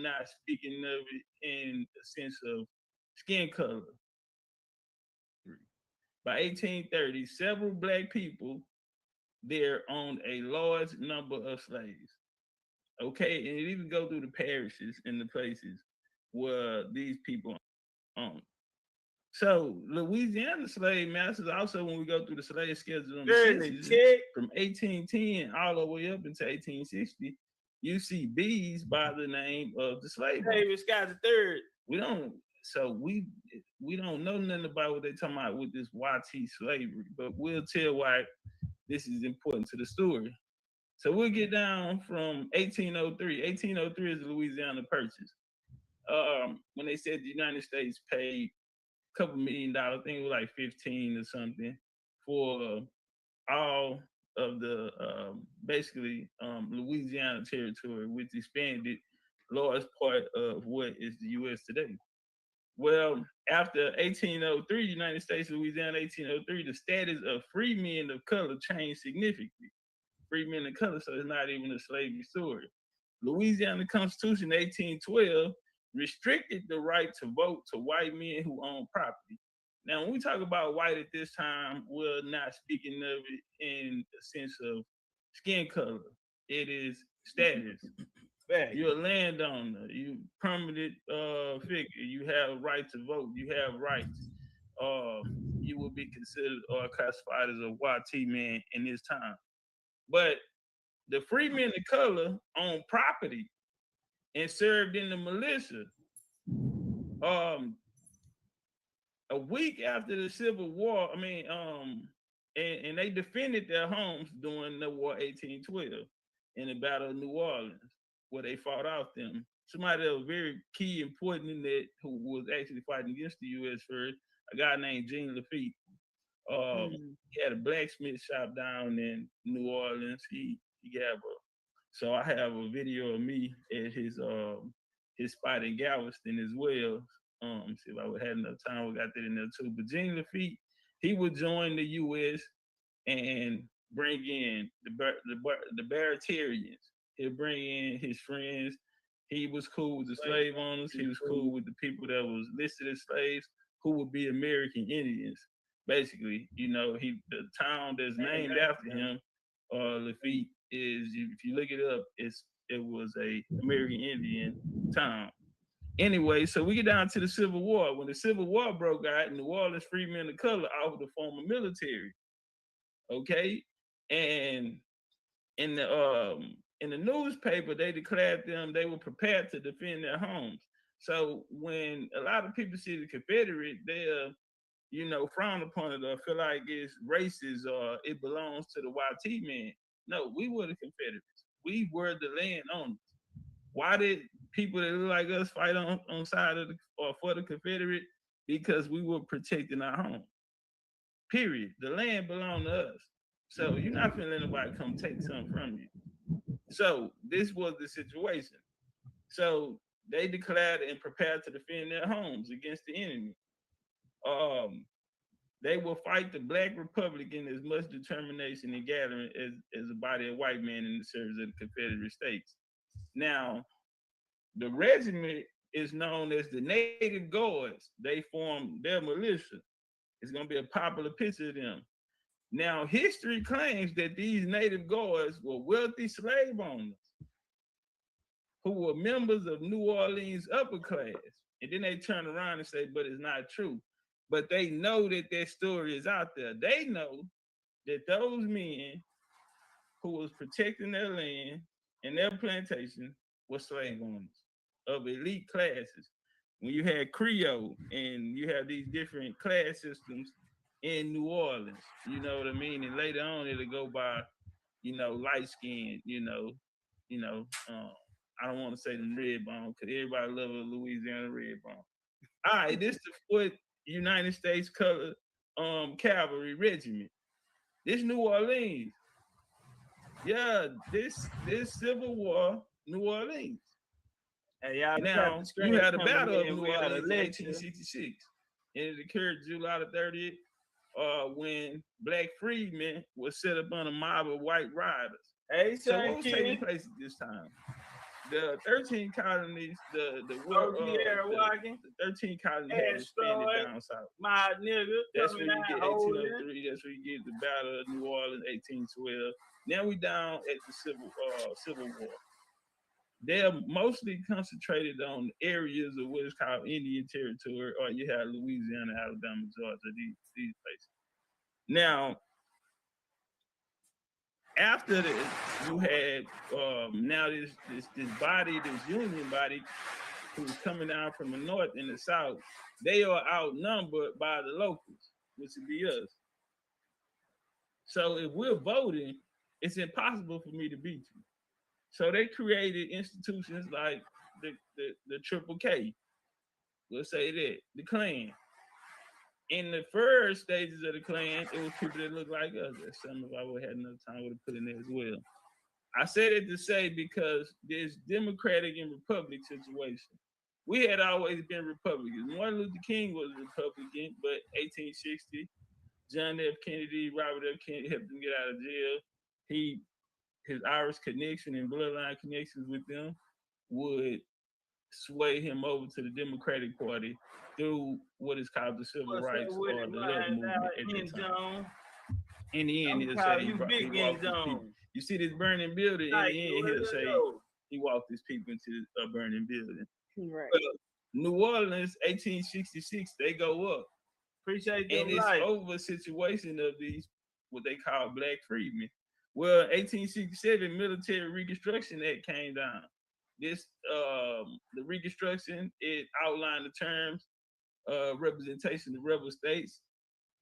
not speaking of it in the sense of skin color. By 1830, several black people there owned a large number of slaves. Okay, and it even go through the parishes and the places where these people own. So Louisiana slave masters also, when we go through the slave schedule on the census from 1810 all the way up until 1860, you see bees by the name of the slave owners. Scott the Third. We don't know nothing about what they're talking about with this YT slavery, but we'll tell why this is important to the story. So we'll get down from 1803. 1803 is the Louisiana Purchase. When they said the United States paid a couple $1 million, I think it was like 15 or something, for all of the Louisiana territory, which expanded large part of what is the U.S. today. Well, after 1803, United States, Louisiana, 1803, the status of free men of color changed significantly. Free men of color, so it's not even a slavery story. Louisiana Constitution, 1812, restricted the right to vote to white men who own property. Now, when we talk about white at this time, we're not speaking of it in the sense of skin color. It is status. You're a landowner. You permanent figure. You have a right to vote. You have rights. You will be considered or classified as a YT man in this time. But the free men of color owned property and served in the militia. A week after the Civil War, and they defended their homes during the War 1812 in the Battle of New Orleans, where they fought off them. Somebody that was very key, important in that, who was actually fighting against the U.S. first, a guy named Jean Lafitte. He had a blacksmith shop down in New Orleans. So I have a video of me at his spot in Galveston as well. See if I would have enough time, we got that in there too. But Jean Lafitte, he would join the U.S. and bring in the Baratarians. He'll bring in his friends. He was cool with the slave owners. He was cool with the people that was listed as slaves, who would be American Indians. Basically, the town that's named after him, Lafitte, is, if you look it up, it was a American Indian town. Anyway, so we get down to the Civil War. When the Civil War broke out, New Orleans free men of color offered to form a military. Okay, and in the newspaper, they declared them they were prepared to defend their homes. So when a lot of people see the Confederate, they're frown upon it or feel like it's racist or it belongs to the YT man. No, we were the Confederates. We were the landowners. Why did people that look like us fight on side of or for the Confederate? Because we were protecting our home. Period. The land belonged to us. So you're not gonna let anybody come take something from you. So this was the situation. So they declared and prepared to defend their homes against the enemy. They will fight the Black Republic in as much determination and gathering as a body of white men in the service of the Confederate States. Now, the regiment is known as the Native Guards. They form their militia. It's going to be a popular picture of them. Now, history claims that these Native Guards were wealthy slave owners who were members of New Orleans upper class. And then they turn around and say, but it's not true. But they know that their story is out there. They know that those men who was protecting their land and their plantation were slave owners of elite classes. When you had Creole and you have these different class systems in New Orleans, you know what I mean? And later on it'll go by, light skin, I don't want to say them red bone because everybody loves a Louisiana red bone. All right, this the foot United States Colored Cavalry Regiment. This New Orleans. Yeah, this Civil War, New Orleans. Hey, y'all, now you had a battle of New Orleans in 1866. And it occurred July the 30th, when black freedmen were set up on a mob of white riders. Hey, so what was taking place at this time? the 13 colonies, the 13 colonies had expanded down south. My nigga, that's where you get 1803. That's where you get the Battle of New Orleans, 1812. Now we down at the Civil War. They're mostly concentrated on areas of what is called Indian Territory, or you have Louisiana, Alabama, Georgia, these places. Now, after this, you had now this body, this Union body, who's coming down from the north and the south. They are outnumbered by the locals, which would be us. So if we're voting, it's impossible for me to beat you. So they created institutions like the Triple K. We'll say that, the Klan. In the first stages of the Klan, it was people that looked like us. That's something if I would have had enough time, I would have put in there as well. I said it to say because there's Democratic and Republican situation. We had always been Republicans. Martin Luther King was a Republican, but 1860, John F. Kennedy, Robert F. Kennedy helped him get out of jail. His Irish connection and bloodline connections with them would sway him over to the Democratic Party through what is called the Civil Rights or the Love Movement at that time. In the end, he'll say he walked these people. You see this burning building, in the end, he'll say he walked these people into a burning building. Right. New Orleans, 1866, they go up. Appreciate and it's life. over a situation of these, what they call black freedmen. Well, 1867 Military Reconstruction Act came down. This, the Reconstruction, it outlined the terms, representation of rebel states,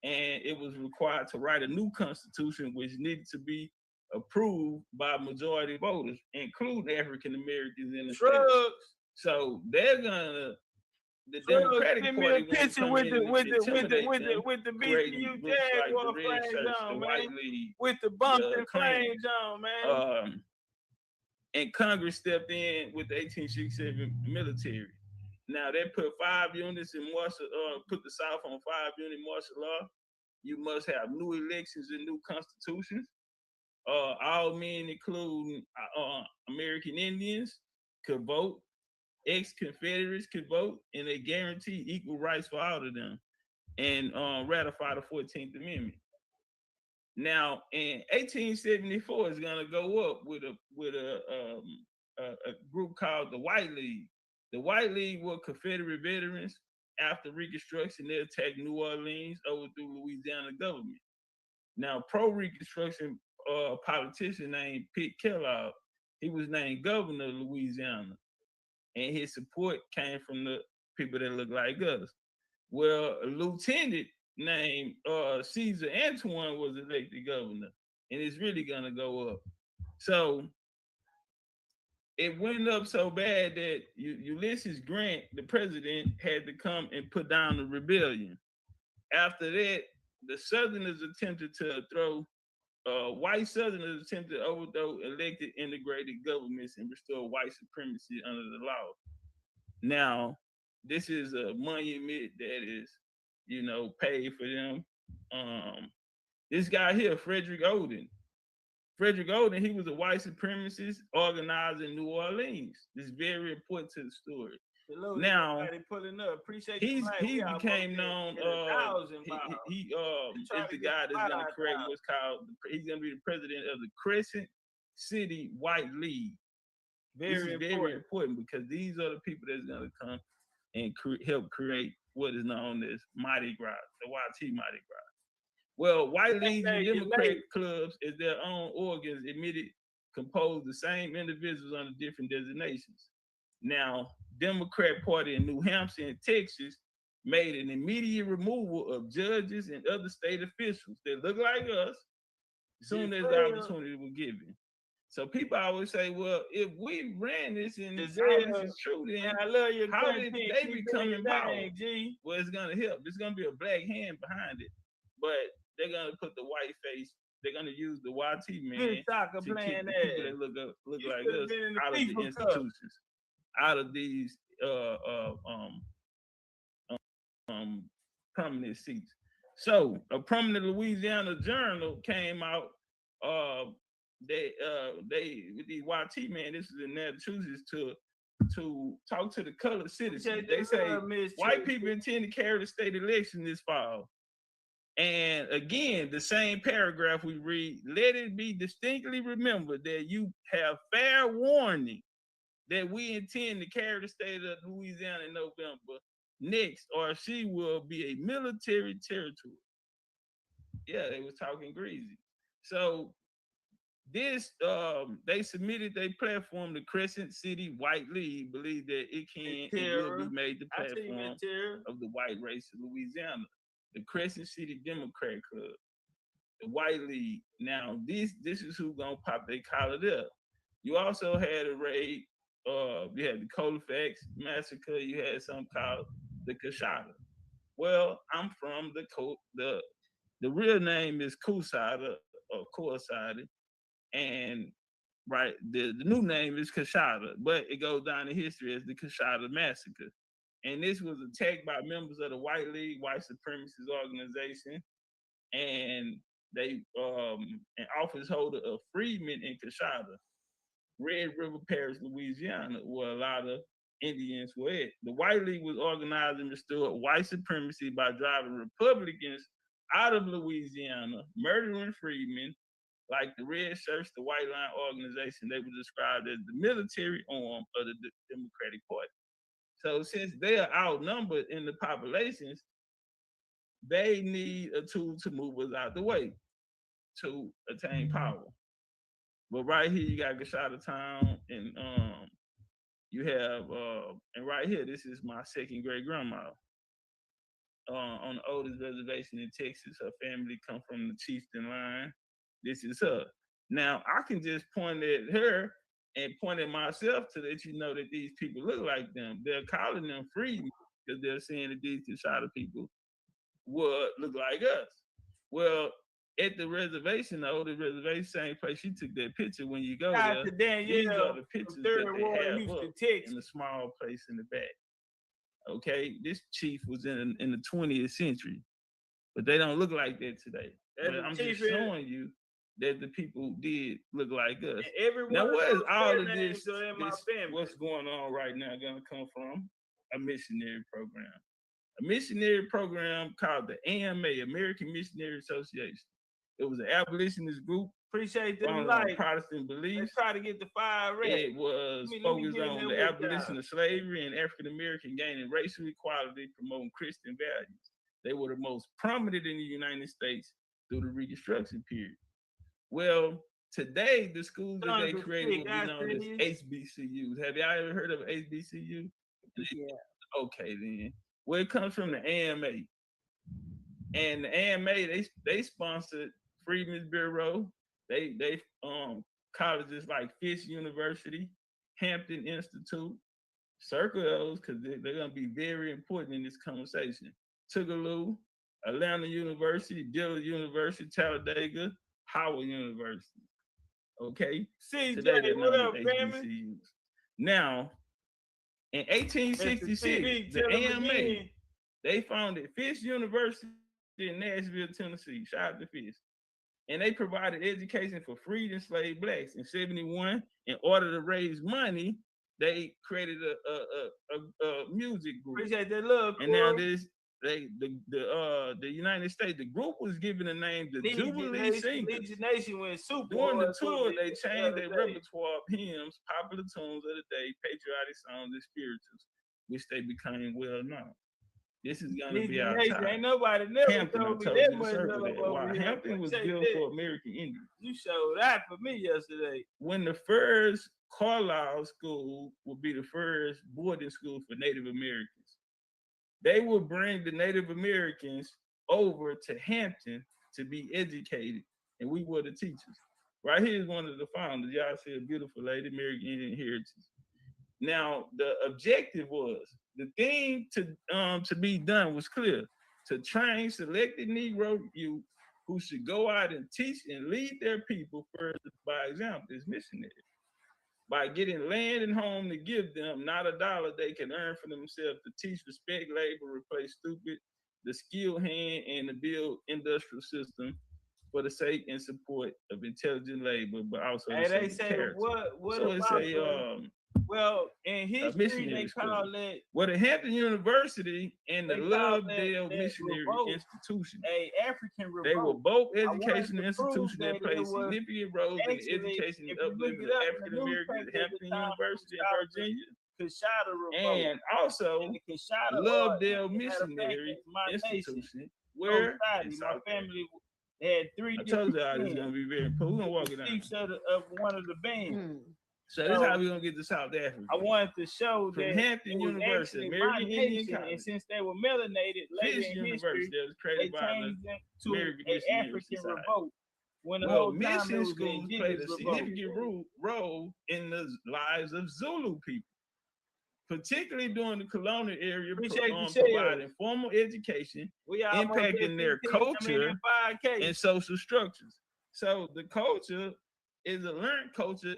and it was required to write a new constitution, which needed to be approved by majority voters, including African Americans in the state. So they're gonna, the Democratic Party, picture with the BCU Jaguar flags on, man. With the bumping flags on, man. And Congress stepped in with the 1867 military. Now they put 5 units in martial, put the South on 5-unit martial law. You must have new elections and new constitutions. All men, including American Indians, could vote. Ex-Confederates could vote, and they guarantee equal rights for all of them, and ratify the 14th Amendment. Now, in 1874, it's gonna go up with a group called the White League. The White League were Confederate veterans. After Reconstruction, they attacked New Orleans, overthrew Louisiana government. Now, pro-Reconstruction politician named Pitt Kellogg, he was named governor of Louisiana, and his support came from the people that look like us. Well, a lieutenant named Caesar Antoine was elected governor, and it's really gonna go up. So it went up so bad that Ulysses Grant, the president, had to come and put down the rebellion. After that, the Southerners attempted to throw, white Southerners attempted to overthrow elected integrated governments and restore white supremacy under the law. Now, this is a monument that is, paid for them. This guy here, Frederick Odin. Frederick Odin, he was a white supremacist organizer in New Orleans. This is very important to the story. Now, he became known. He is the guy that's gonna create what's called. He's gonna be the president of the Crescent City White League. Very important because these are the people that's gonna come and help create what is known as Mardi Gras, the YT Mardi Gras. Well, white leagues and Democratic clubs as their own organs admitted compose the same individuals under different designations. Now, Democrat Party in New Hampshire and Texas made an immediate removal of judges and other state officials that look like us as soon as the opportunity was given. So people always say, well, if we ran this and this is true, then how did they become involved? Well, it's going to help. There's going to be a black hand behind it, but they're going to put the white face. They're going to use the YT man to keep the people that look like us out of the institutions, out of these prominent seats. So a prominent Louisiana journal came out with the YT, man, this is in Massachusetts, to talk to the colored citizens. They say white people intend to carry the state election this fall. And again, the same paragraph we read, let it be distinctly remembered that you have fair warning that we intend to carry the state of Louisiana in November next, or she will be a military territory. Yeah, they was talking greasy. So this, they submitted their platform. The Crescent City White League believe that it can and will be made the platform of the white race of Louisiana. The Crescent City Democrat Club, the White League. Now, this is who gonna pop their collar up. You also had a raid. You had the Colfax massacre. You had something called the Coshada. Well, I'm from the real name is Cousada or Corsada, and right, the new name is Coshada, but it goes down in history as the Coshada Massacre. And this was attacked by members of the White League, white supremacist organization, and they an office holder of freedmen in Coshada, Red River Parish, Louisiana, where a lot of Indians were at. The White League was organized and restored white supremacy by driving Republicans out of Louisiana, murdering freedmen. Like the Red Shirts, the White Line organization, they were described as the military arm of the Democratic Party. So since they are outnumbered in the populations, they need a tool to move us out the way to attain power. But right here, you got Gashada Town, and you have, and right here, this is my second great grandma. On the oldest reservation in Texas, her family come from the Chieftain line. This is her. Now, I can just point at her and point at myself to let you know that these people look like them. They're calling them free because they're saying that these Coshada people would look like us. Well, at the reservation, the oldest reservation, same place you took that picture. When you go there, these are the pictures that they have up in the small place in the back. Okay, this chief was in the 20th century, but they don't look like that today. But I'm just showing you that the people did look like us. Now, where is all of this what's going on right now going to come from? A missionary program. A missionary program called the AMA, American Missionary Association. It was an abolitionist group. Appreciate them Protestant beliefs. They try to get the fire red. It was focused on the abolition of slavery and African American gaining racial equality, promoting Christian values. They were the most prominent in the United States through the Reconstruction period. Well, today the schools that they created will be known as HBCUs. Have y'all ever heard of HBCU? Yeah. Okay, then. Well, it comes from the AMA. And the AMA, they sponsored Freedmen's Bureau. They colleges like Fisk University, Hampton Institute, circle those because they're gonna be very important in this conversation. Tougaloo, Atlanta University, Dillard University, Talladega, Howard University. Okay? CJ, what up, family? Now, in 1866, the AMA, they founded Fisk University in Nashville, Tennessee. Shout out to Fisk. And they provided education for freed enslaved blacks. In 71, in order to raise money, they created a music group. Appreciate that love. And now the United States, the group was given the name the Jubilee Singers. During the tour, they changed their repertoire of hymns, popular tunes of the day, patriotic songs, and spirituals, which they became well known. This is gonna be our time. Ain't nobody never Hampton, told me that much love. Hampton was built for American Indians. You showed that for me yesterday. When the first Carlisle School will be the first boarding school for Native Americans. They will bring the Native Americans over to Hampton to be educated, and we were the teachers. Right here is one of the founders. Y'all see a beautiful lady, American Indian Heritage. Now, the objective was, the thing to be done was clear: to train selected Negro youth who should go out and teach and lead their people first by example as missionaries. By getting land and home to give them, not a dollar they can earn for themselves, to teach respect labor, replace stupid, the skilled hand, and to build industrial system for the sake and support of intelligent labor, but also they say character. what so about it's well, in history they call it. Well, the Hampton University and the Lovedale Missionary Institution, African revolt. They were both educational institutions that played significant roles in the education and upliftment of African Americans. Hampton University in Virginia, and also Lovedale Missionary Institution, where my family had 3 I told y'all it's gonna be very important. We're gonna walk it down. Of one of the bands. So this is how we're gonna get to South Africa. I wanted to show from that Hampton University, American Indian College, and since they were melanated later in history, that was created by the American African revolt. When the whole mission schools played a significant role in the lives of Zulu people, particularly during the colonial era, providing formal education, impacting their culture and social structures. So the culture is a learned culture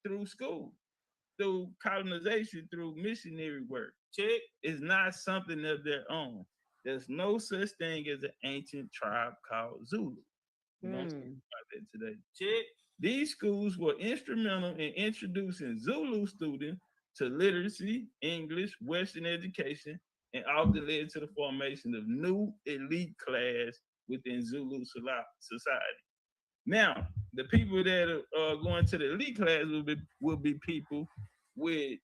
through school, through colonization, through missionary work. It's not something of their own. There's no such thing as an ancient tribe called Zulu. We don't talk about that today. These schools were instrumental in introducing Zulu students to literacy, English, Western education, and often led to the formation of new elite class within Zulu society. Now, the people that are going to the elite class will be people with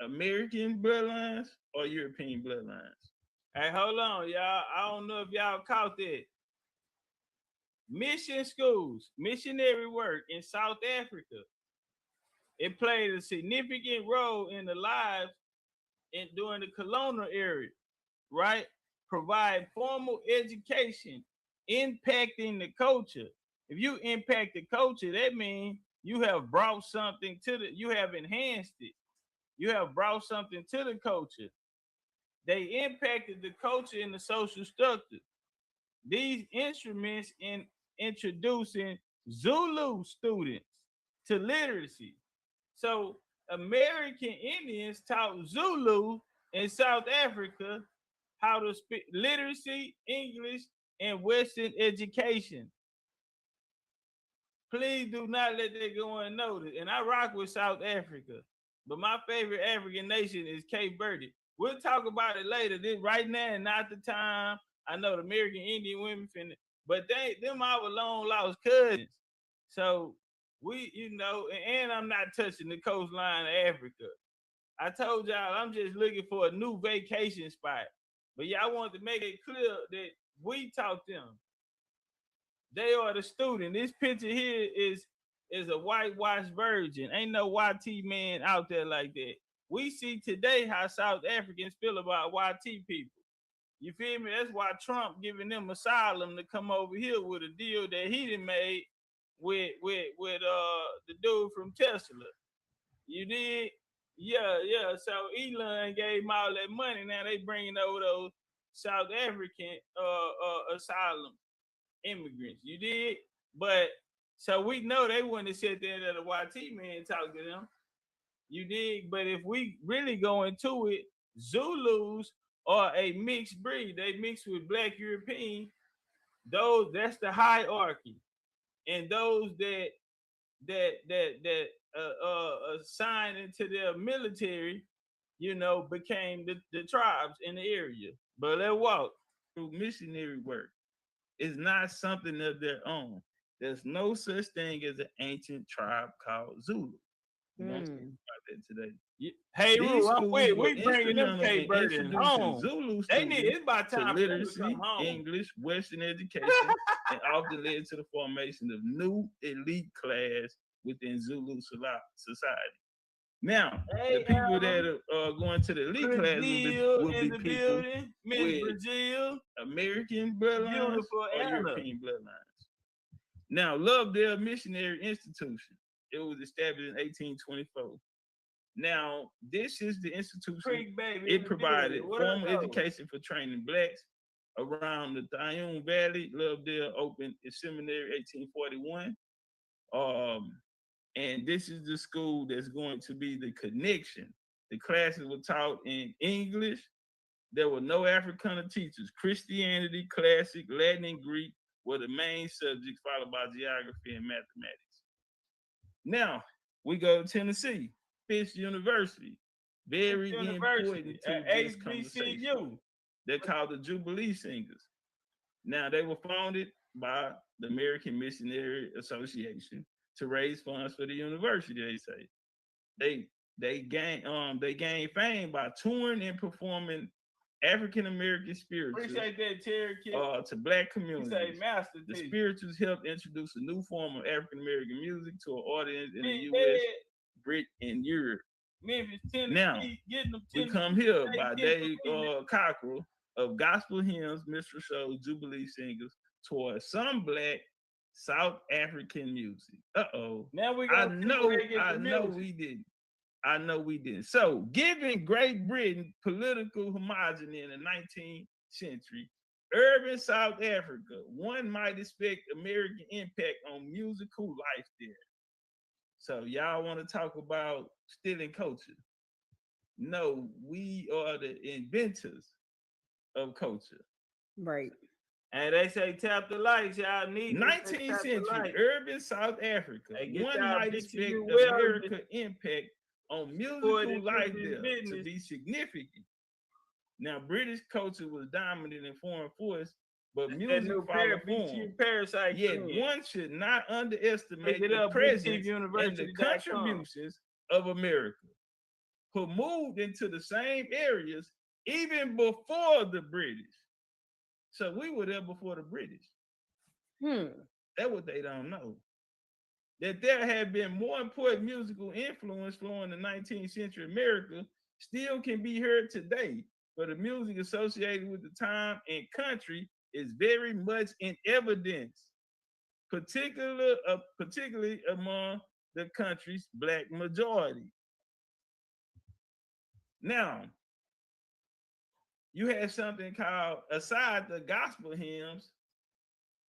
American bloodlines or European bloodlines. Hey, hold on, y'all. I don't know if y'all caught that. Mission schools, missionary work in South Africa. It played a significant role in the lives during the colonial era, right? Provide formal education, impacting the culture. If you impact the culture, that means you have brought something you have enhanced it. You have brought something to the culture. They impacted the culture and the social structure. These instruments in introducing Zulu students to literacy. So American Indians taught Zulu in South Africa how to speak literacy, English, and Western education. Please do not let that go unnoticed. And I rock with South Africa, but my favorite African nation is Cape Verde. We'll talk about it later. This right now and not the time. I know the American Indian women but them our long lost cousins. So we, and I'm not touching the coastline of Africa. I told y'all I'm just looking for a new vacation spot. But y'all want to make it clear that we taught them. They are the student. This picture here is a whitewashed virgin. Ain't no YT man out there like that. We see today how South Africans feel about YT people. You feel me? That's why Trump giving them asylum to come over here with a deal that he done made with the dude from Tesla. You did? Yeah. So Elon gave him all that money. Now they bringing over those South African asylum immigrants. You did? But so we know they wouldn't have said that a YT man talk to them. You dig? But if we really go into it, Zulus are a mixed breed. They mix with Black European. That's the hierarchy. And those that assigned into their military, became the tribes in the area. But let's walk through missionary work. It's not something of their own. There's no such thing as an ancient tribe called Zulu. We don't talk about that today. Hey, we bringing them Cape Verde home. Zulu they need it's about time to literacy, English, Western education, and often led to the formation of new elite class within Zulu society. Now, the people that are going to the elite class will be people with Brazil, American bloodlines, or European bloodlines. Now, Lovedale Missionary Institution. It was established in 1824. Now, this is the institution. It provided formal education for training blacks around the Thayun Valley. Lovedale opened its seminary in 1841. And this is the school that's going to be the connection. The classes were taught in English. There were no Afrikaner teachers. Christianity, classic, Latin, and Greek were the main subjects, followed by geography and mathematics. Now we go to Tennessee, Fisk University, very important to this conversation. HBCU. They're called the Jubilee Singers. Now they were founded by the American Missionary Association to raise funds for the university. They say they gained fame by touring and performing African American spirituals. Appreciate that, Terry. To black communities. Say master the spirituals helped introduce a new form of African American music to an audience in the U.S., dead. Brit, and Europe. Memphis, Tennessee, now we come here by Dave Cockrell of Gospel Hymns, Minstrel Shows, Jubilee Singers toward some black South African music. Now we I know we didn't. So, given Great Britain political homogeny in the 19th century, urban South Africa, one might expect American impact on musical life there. So, y'all want to talk about stealing culture? No, we are the inventors of culture. Right. And they say tap the lights, y'all need 19th century urban South Africa. One might expect American impact on musical life there to be significant. Now, British culture was dominant in foreign force, but music followed form. Yet one should not underestimate the presence and the contributions of America, who moved into the same areas even before the British. So we were there before the British. That's what they don't know. That there had been more important musical influence flowing in 19th century America still can be heard today, but the music associated with the time and country is very much in evidence, particularly among the country's black majority. Now, you had something called, aside the gospel hymns,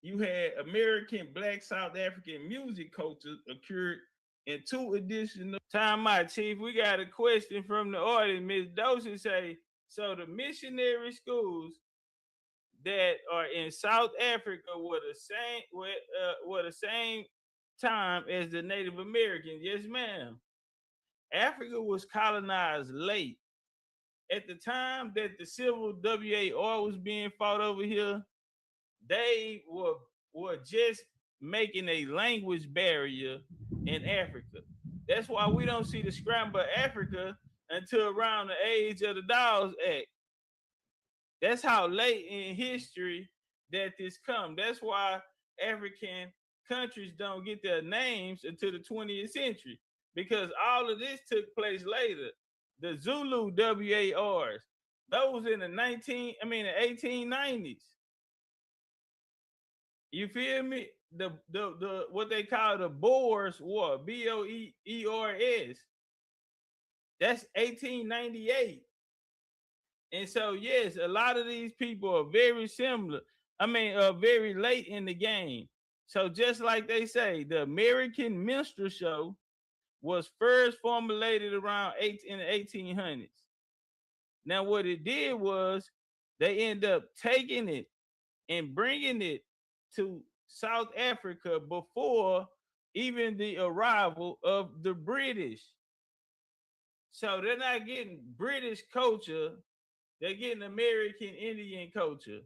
you had American Black South African music culture occurred in two additional. Time out, Chief. We got a question from the audience. Ms. Dosey say, so the missionary schools that are in South Africa were the same time as the Native Americans. Yes, ma'am. Africa was colonized late. At the time that the Civil WAR was being fought over here, they were just making a language barrier in Africa. That's why we don't see the scramble of Africa until around the age of the Dawes Act. That's how late in history that this come. That's why African countries don't get their names until the 20th century, because all of this took place later. The Zulu WARs, those in the 1890s. You feel me? The what they call the Boers War, BOERS. That's 1898. And so, yes, a lot of these people are very similar. Very late in the game. So just like they say, the American minstrel show was first formulated around in the 1800s. Now, what it did was they end up taking it and bringing it to South Africa before even the arrival of the British. So they're not getting British culture, they're getting American Indian culture.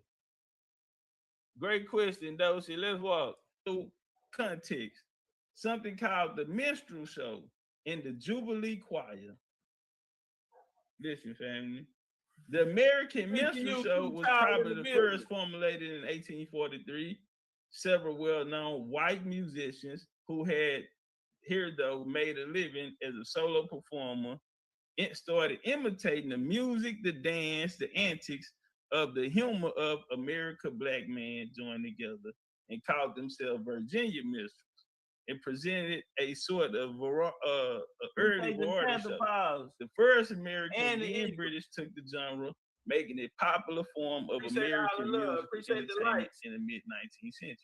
Great question, Dosey. Let's walk through context. Something called the minstrel show in the Jubilee Choir. Listen, family. The American minstrel show was probably the first formulated in 1843. Several well-known white musicians who had here, though, made a living as a solo performer, it started imitating the music, the dance, the antics of the humor of America black men joined together and called themselves Virginia minstrels, and presented a sort of early variety show. The first American and British took the genre, making it popular form of American music entertainment in the mid-19th century.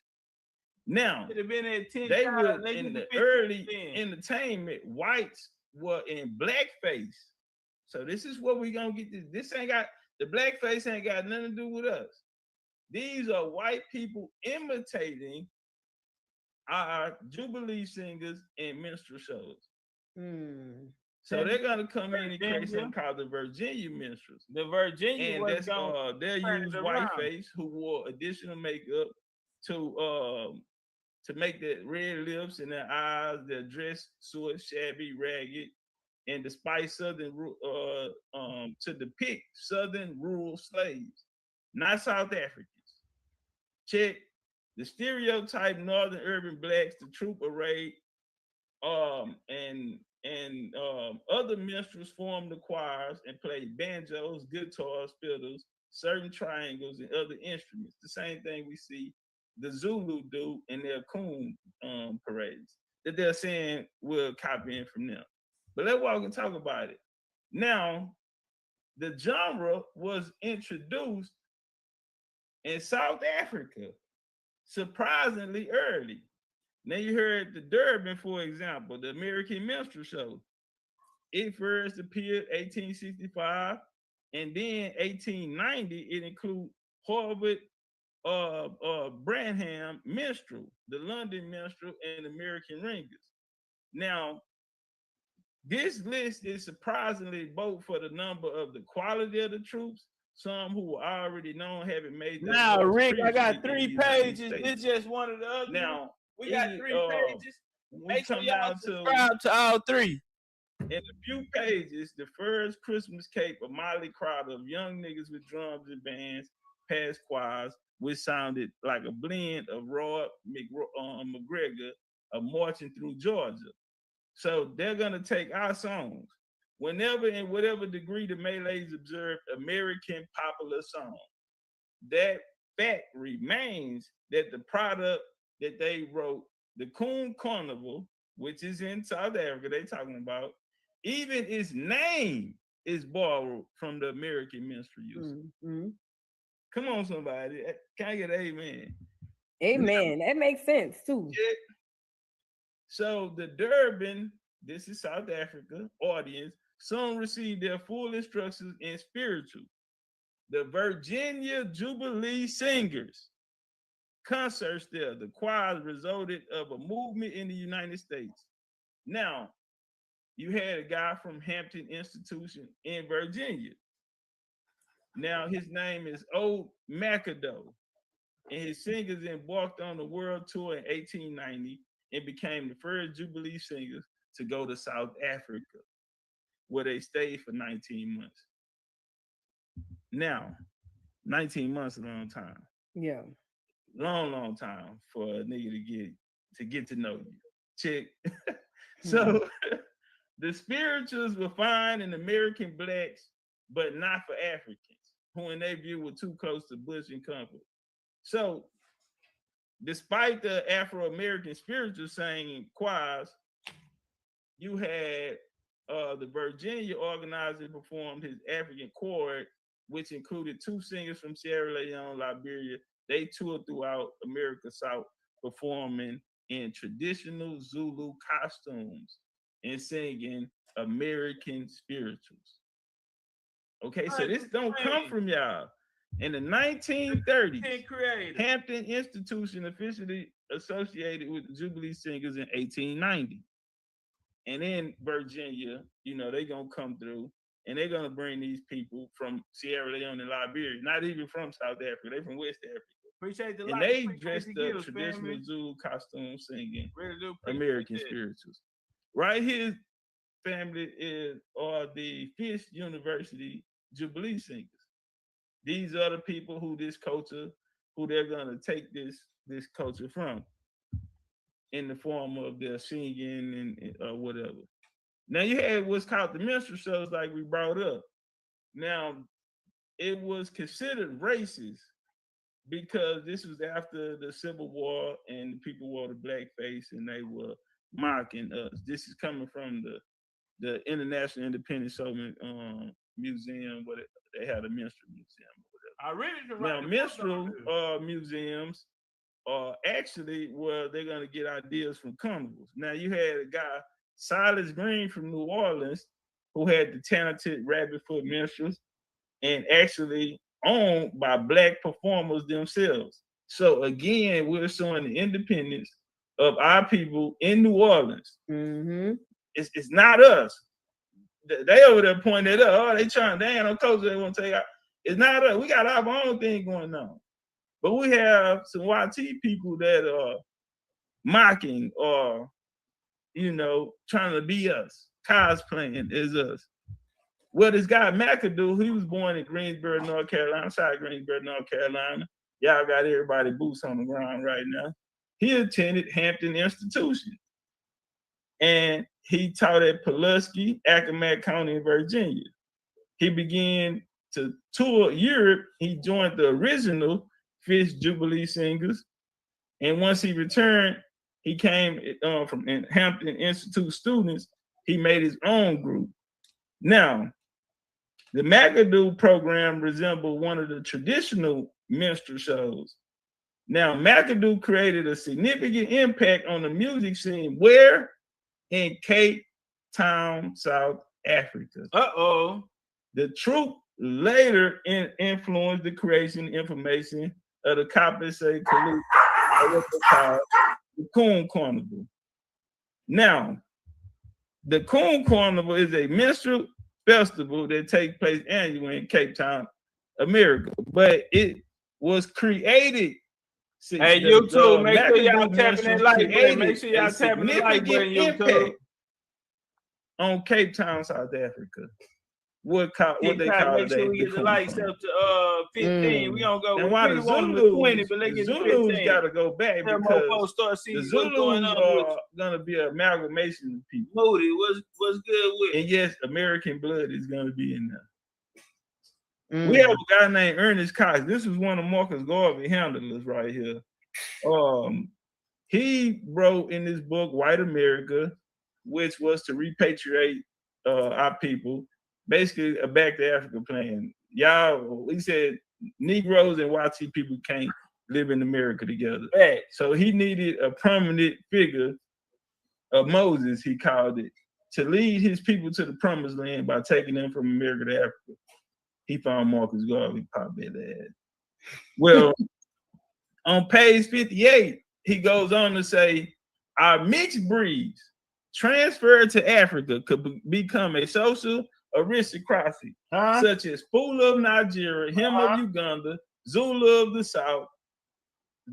Now, they were in the early entertainment, whites were in blackface. So this is what we gonna get. This ain't got, the blackface ain't got nothing to do with us. These are white people imitating our Jubilee singers and minstrel shows. So they're gonna come in and create something called the Virginia minstrels. The Virginia And was that's going they'll use whiteface who wore additional makeup to make their red lips and their eyes, their dress sort shabby, ragged, and despite to depict Southern rural slaves, not South Africans. Check the stereotype Northern urban blacks, the troop array, and other minstrels formed the choirs and played banjos, guitars, fiddles, certain triangles, and other instruments. The same thing we see the Zulu do in their coon parades that they're saying we're copying from them. But let's walk and talk about it. Now, the genre was introduced in South Africa surprisingly early. Now you heard the Durban, for example, the American Minstrel Show. It first appeared 1865, and then 1890 it included Harvard Branham Minstrel, the London Minstrel, and American Ringers. Now, this list is surprisingly both for the number of the quality of the troops, some who were already known having made their Now, Rick, I got previously in 3 the United pages. States. It's just one of the others. Now, we got 3 pages. we Make sure come y'all down subscribe to all 3. In a few pages, the first Christmas Cape, a motley crowd of young niggas with drums and bands, past choirs, which sounded like a blend of Roy McGregor of marching through Georgia. So they're gonna take our songs. Whenever and whatever degree the Malays observed American popular song, that fact remains that the product that they wrote, the Coon Carnival, which is in South Africa, they talking about, even its name is borrowed from the American minstrel use. Come on, somebody. Can I get an amen? Amen. That makes sense too. So the Durban, this is South Africa, audience, soon received their full instructions in spiritual. The Virginia Jubilee Singers concerts there, the choirs resulted of a movement in the United States. Now, you had a guy from Hampton Institution in Virginia. Now, his name is Old McAdoo, and his singers embarked on the world tour in 1890 and became the first Jubilee singers to go to South Africa, where they stayed for 19 months. Now, 19 months is a long time. Yeah. Long time for a nigga to get to know you. Check. So the spirituals were fine in American blacks, but not for Africans, who in their view were too close to Bush and comfort. So despite the Afro-American spirituals singing choirs, you had the Virginia organizer performed his African chord, which included 2 singers from Sierra Leone, Liberia. They toured throughout America South, performing in traditional Zulu costumes and singing American spirituals. Okay, so this don't come from y'all. In the 1930s, Hampton Institution officially associated with the Jubilee Singers in 1890. And in Virginia, you know, they're gonna come through and they're gonna bring these people from Sierra Leone and Liberia, not even from South Africa, they're from West Africa. Appreciate the and they dressed up traditional Zulu costumes singing American spirituals. Right here, family, are the Fisk University Jubilee Singers. These are the people who they're gonna take this culture from in the form of their singing and whatever. Now you had what's called the minstrel shows, like we brought up. Now it was considered racist because this was after the Civil War and the people wore the blackface and they were mocking us. This is coming from the International Independent Showman Museum, where they had a minstrel museum or whatever. Now minstrel museums are actually where they're gonna get ideas from carnivals. Now you had a guy, Silas Green from New Orleans, who had the talented rabbit foot minstrels, and actually owned by Black performers themselves. So again, we're showing the independence of our people in New Orleans. Mm-hmm. It's not us. They over there pointing at us. Oh, they ain't no culture they want to take out. It's not us. We got our own thing going on. But we have some YT people that are mocking or, trying to be us, cosplaying as us. Well, this guy McAdoo, he was born in Greensboro, North Carolina, outside Greensboro, North Carolina. Y'all got everybody boots on the ground right now. He attended Hampton Institution. And he taught at Pulaski, Accomack County in Virginia. He began to tour Europe. He joined the original Fish Jubilee Singers. And once he returned, he came from Hampton Institute students. He made his own group. Now, the McAdoo program resembled one of the traditional minstrel shows. Now, McAdoo created a significant impact on the music scene. Where? In Cape Town, South Africa. The troupe later influenced the creation and information of the Kapese Kalu, the Coon Carnival. Now, the Coon Carnival is a minstrel festival that takes place annually in Cape Town, America, but it was created. Hey, YouTube, make sure y'all tapping that like button. Make sure y'all tapping the like button, YouTube. On Cape Town, South Africa. What they call it? Make sure we get the likes up to 15. We don't go with 20, but let's get to 15. Got to go back because the Zulus are gonna be an amalgamation of people. Moody, what's good with? And yes, American blood is gonna be in there. We have a guy named Ernest Cox. This is one of Marcus Garvey handlers right here. He wrote in this book, White America, which was to repatriate our people, basically a back to Africa plan. He said Negroes and YT people can't live in America together. Right. So he needed a prominent figure of Moses, he called it, to lead his people to the promised land by taking them from America to Africa. He found Marcus Garvey, pop that ass. Well, on page 58, he goes on to say, our mixed breeds transferred to Africa could become a social aristocracy, such as Fula of Nigeria, him of Uganda, Zulu of the South,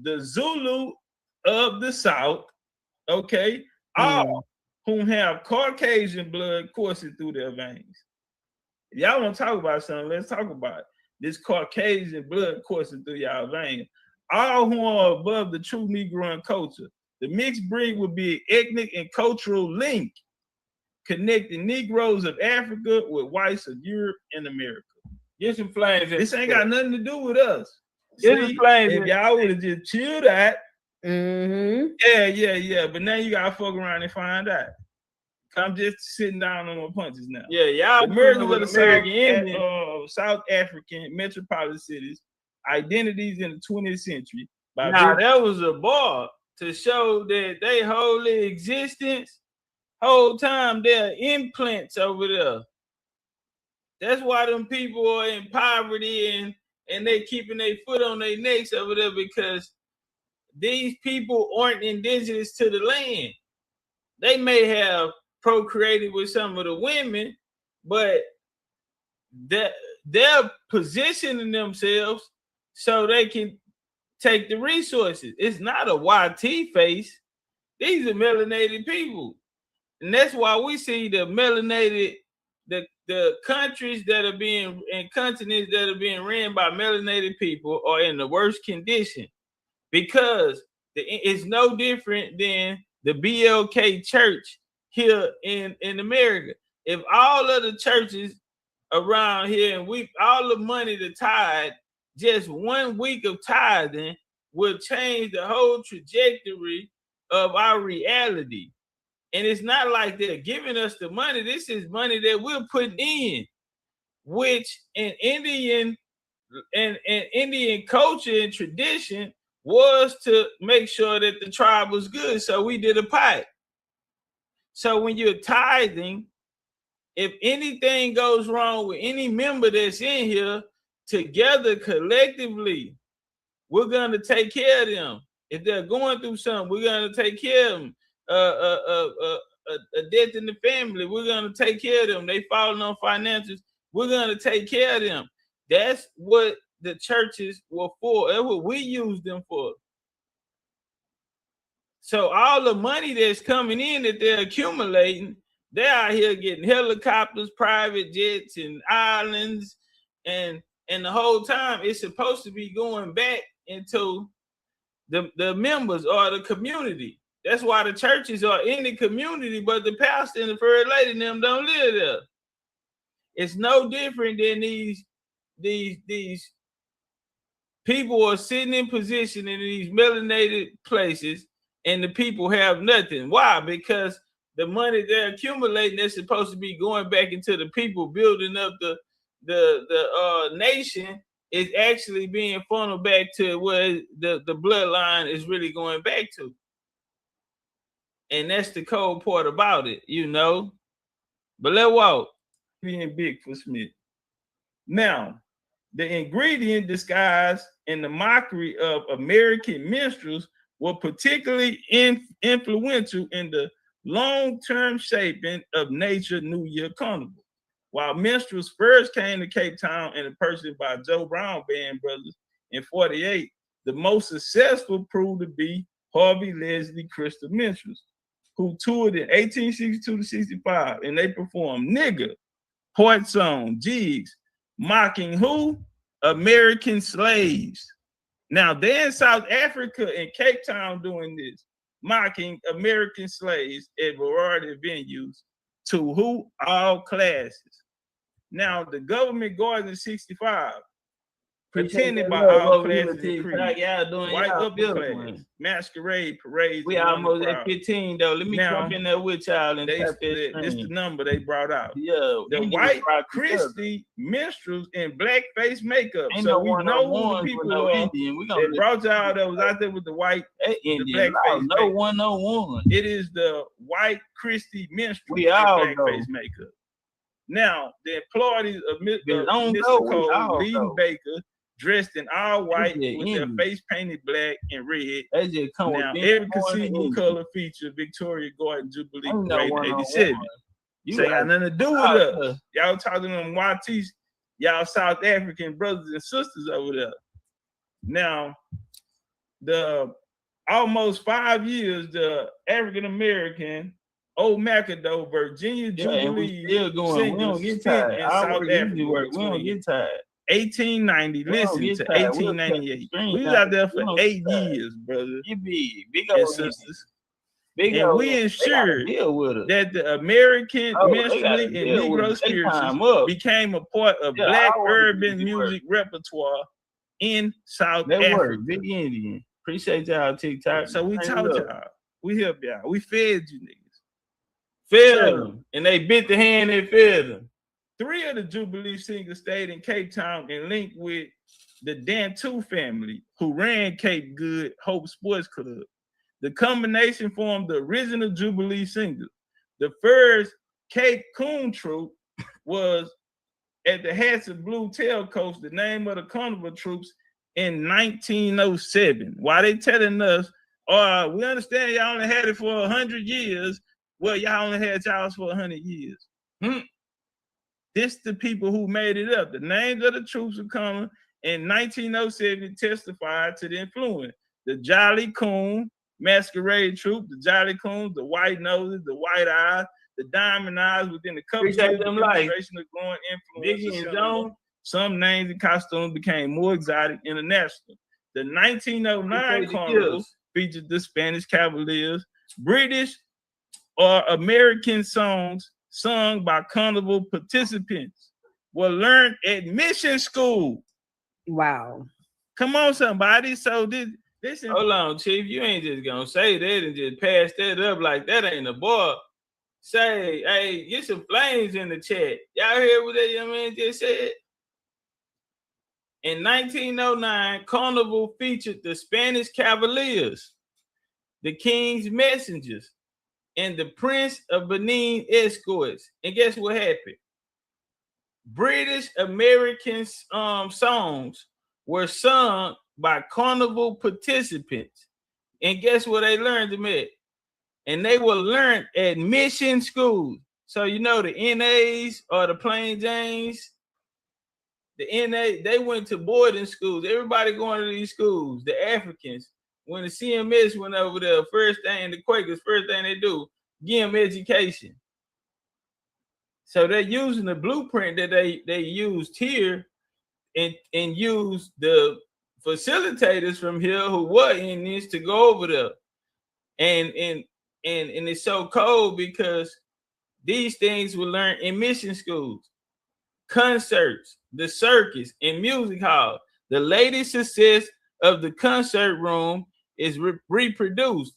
the Zulu of the South, okay, all whom have Caucasian blood coursing through their veins. If y'all want to talk about something, let's talk about it. This Caucasian blood coursing through y'all veins. All who are above the true Negro culture. The mixed breed would be an ethnic and cultural link connecting Negroes of Africa with whites of Europe and America. Get some flames. This ain't got nothing to do with us. Get some flames. If y'all would have just chilled out, yeah. But now you gotta fuck around and find out. I'm just sitting down on my punches now. Yeah, y'all. Americans of the South African metropolitan cities, identities in the 20th century. Now that was a bar to show that they whole existence, whole time they're implants over there. That's why them people are in poverty and they keeping their foot on their necks over there, because these people aren't indigenous to the land. They may have procreated with some of the women, but they're positioning themselves so they can take the resources. It's not a YT face. These are melanated people. And that's why we see the melanated, the countries that are being, and continents that are being ran by melanated people are in the worst condition, because it's no different than the BLK church here in America. If all of the churches around here and all the money to tithe, just 1 week of tithing will change the whole trajectory of our reality. And it's not like they're giving us the money. This is money that we're putting in, which in Indian culture and tradition was to make sure that the tribe was good. So we did a pot. So when you're tithing, if anything goes wrong with any member that's in here, together collectively, we're gonna take care of them. If they're going through something, we're gonna take care of them. A death in the family, we're gonna take care of them. They falling on financials, we're gonna take care of them. That's what the churches were for. That's what we use them for. So all the money that's coming in that they're accumulating, they're out here getting helicopters, private jets, and islands, and the whole time it's supposed to be going back into the members or the community. That's why the churches are in the community, but the pastor and the first lady and them don't live there. It's no different than these people are sitting in position in these melanated places, and the people have nothing. Why? Because the money they're accumulating is supposed to be going back into the people, building up the nation, is actually being funneled back to where the bloodline is really going back to. And that's the cold part about it, you know. But let's walk. Being big for Smith. Now, the ingredient disguise and the mockery of American minstrels were particularly influential in the long-term shaping of Nature New Year Carnival. While minstrels first came to Cape Town in a person by Joe Brown Band Brothers in 48, the most successful proved to be Harvey Leslie Crystal Minstrels, who toured in 1862 to 65, and they performed nigger, point song, jigs, mocking who? American slaves. Now they're in South Africa and Cape Town doing this, mocking American slaves at variety of venues to who? All classes. Now the government guards in 65, pretended by all classes and creeds, white upper class, masquerade parades. We almost at 15 though. Let me jump in there with y'all and this the number they brought out. Yeah, the white Christie minstrels in blackface makeup. So we know who the people are that brought y'all that was out there with the white, the blackface. No 101. It is the white Christie minstrels we all blackface makeup. Now the employees of Mr. Cole, Lee Baker, dressed in all white with their face painted black and red. They just come now, every conceivable color feature Victoria Garden Jubilee Parade 87. You got nothing to do with us. Y'all talking to them YTs, y'all South African brothers and sisters over there. Now, the almost 5 years, the African American Old Macadoo Virginia Jubilee still going. We don't get tired. South Africa. We don't get tired. 1890, listen to 1898. We was out there for 8 years, brother. You be big and sisters. And we ensured that the American minstrelsy and Negro spirituals became a part of Black urban music repertoire in South Africa. Big Indian. Appreciate y'all, TikTok. So we taught y'all. We helped y'all. We fed you niggas. Fed them. And they bit the hand and fed them. 3 of the Jubilee singers stayed in Cape Town and linked with the Dantu family, who ran Cape Good Hope Sports Club. The combination formed the original Jubilee singers. The first Cape Coon troupe was at the Hats of Blue Tail Coast, the name of the carnival troops, in 1907. Why they telling us, we understand y'all only had it for 100 years. Well, y'all only had y'all for 100 years. This the people who made it up. The names of the troops were coming in 1907 testified to the influence. The Jolly Coon masquerade troupe, the Jolly Coons, the White Noses, the White Eyes, the Diamond Eyes within the couple of demonstration of growing influence. Some names and costumes became more exotic internationally. The 1909 carnival featured the Spanish Cavaliers, British or American songs sung by carnival participants were learned at mission school. Wow. Come on, somebody. So this hold on, Chief. You ain't just gonna say that and just pass that up like that ain't a boy. Say, hey, get some flames in the chat. Y'all hear what that young man just said? In 1909, Carnival featured the Spanish Cavaliers, the King's Messengers, and the Prince of Benin escorts. And guess what happened? British American songs were sung by carnival participants. And guess what they learned them at? And they were learned at mission schools. So you know the NAs or the Plain Janes, the NA, they went to boarding schools. Everybody going to these schools, the Africans. When the CMS went over there, first thing, the Quakers, first thing they do, give them education. So they're using the blueprint that they used here and use the facilitators from here who were in this to go over there. And it's so cold because these things were learned in mission schools, concerts, the circus, and music hall. The latest success of the concert room is reproduced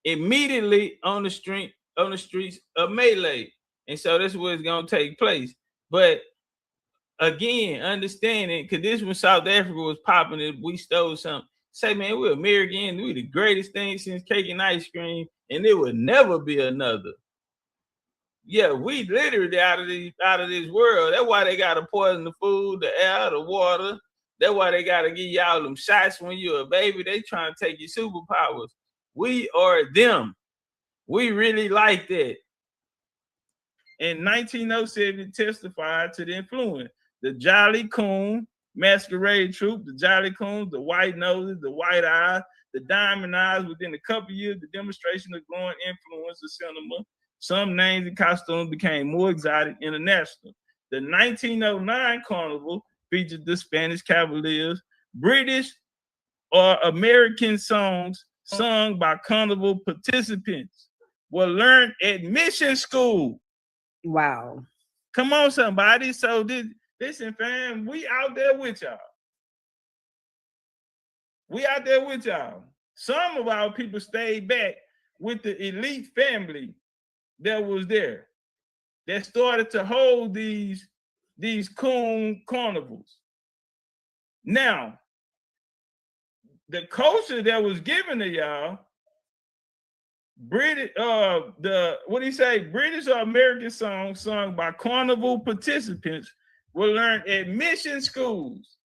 immediately on the streets of Malay. And so that's where it's gonna take place. But again, understanding, because this when South Africa was popping, and we stole something. Say, man, we're American, we the greatest thing since cake and ice cream, and there will never be another. Yeah, we literally out of this world. That's why they gotta poison the food, the air, the water. That's why they gotta give y'all them shots when you're a baby. They trying to take your superpowers. We are them. We really like that. In 1907, it testified to the influence. The Jolly Coon masquerade troupe, the Jolly Coons, the White Noses, the White Eyes, the Diamond Eyes. Within a couple of years, the demonstration of growing influence of cinema. Some names and costumes became more exotic international. The 1909 Carnival featured the Spanish Cavaliers, British or American songs sung by Carnival participants were learned at mission school. Wow. Come on, somebody. So listen, fam, we out there with y'all. We out there with y'all. Some of our people stayed back with the elite family that was there, that started to hold these coon carnivals. Now, the culture that was given to y'all, British, British or American songs sung by carnival participants were learned at mission schools,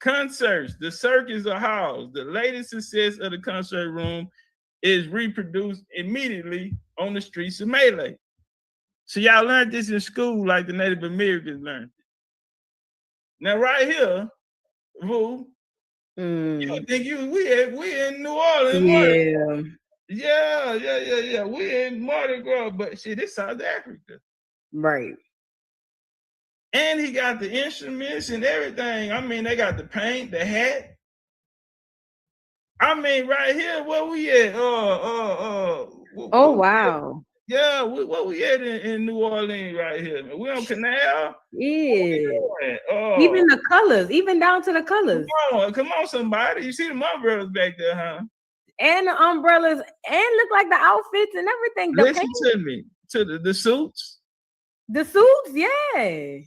concerts, the circus or halls. The latest success of the concert room is reproduced immediately on the streets of Malay. So y'all learned this in school like the Native Americans learned it. Now right here, Vu, you think we in New Orleans? Yeah. We in Mardi Gras, but shit, it's South Africa. Right. And he got the instruments and everything. I mean, they got the paint, the hat. I mean, right here, where we at? Wow. Yeah, what we at in New Orleans right here? We on Canal? Yeah. Even the colors, even down to the colors. Come on, somebody. You see the umbrellas back there, huh? And the umbrellas, and look like the outfits and everything. Listen to me. To the suits. The suits, yeah.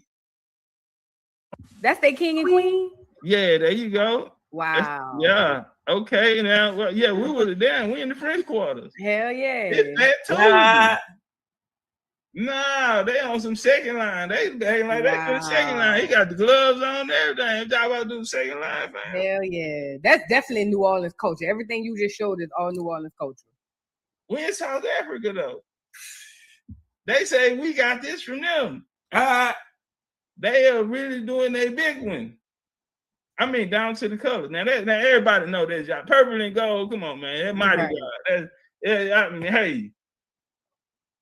That's their king and queen? Yeah, there you go. Wow. Yeah. Okay, now, well, yeah, we were down. We in the French quarters. Hell yeah. It's that too. Nah, they on some second line. They like that for the second line. He got the gloves on, everything. Y'all about to do the second line, fam. Hell yeah. That's definitely New Orleans culture. Everything you just showed is all New Orleans culture. We in South Africa, though. They say we got this from them. They are really doing their big one. I mean, down to the colors. Now everybody know that y'all. Purple and gold. Come on, man. That mighty God. I mean, hey,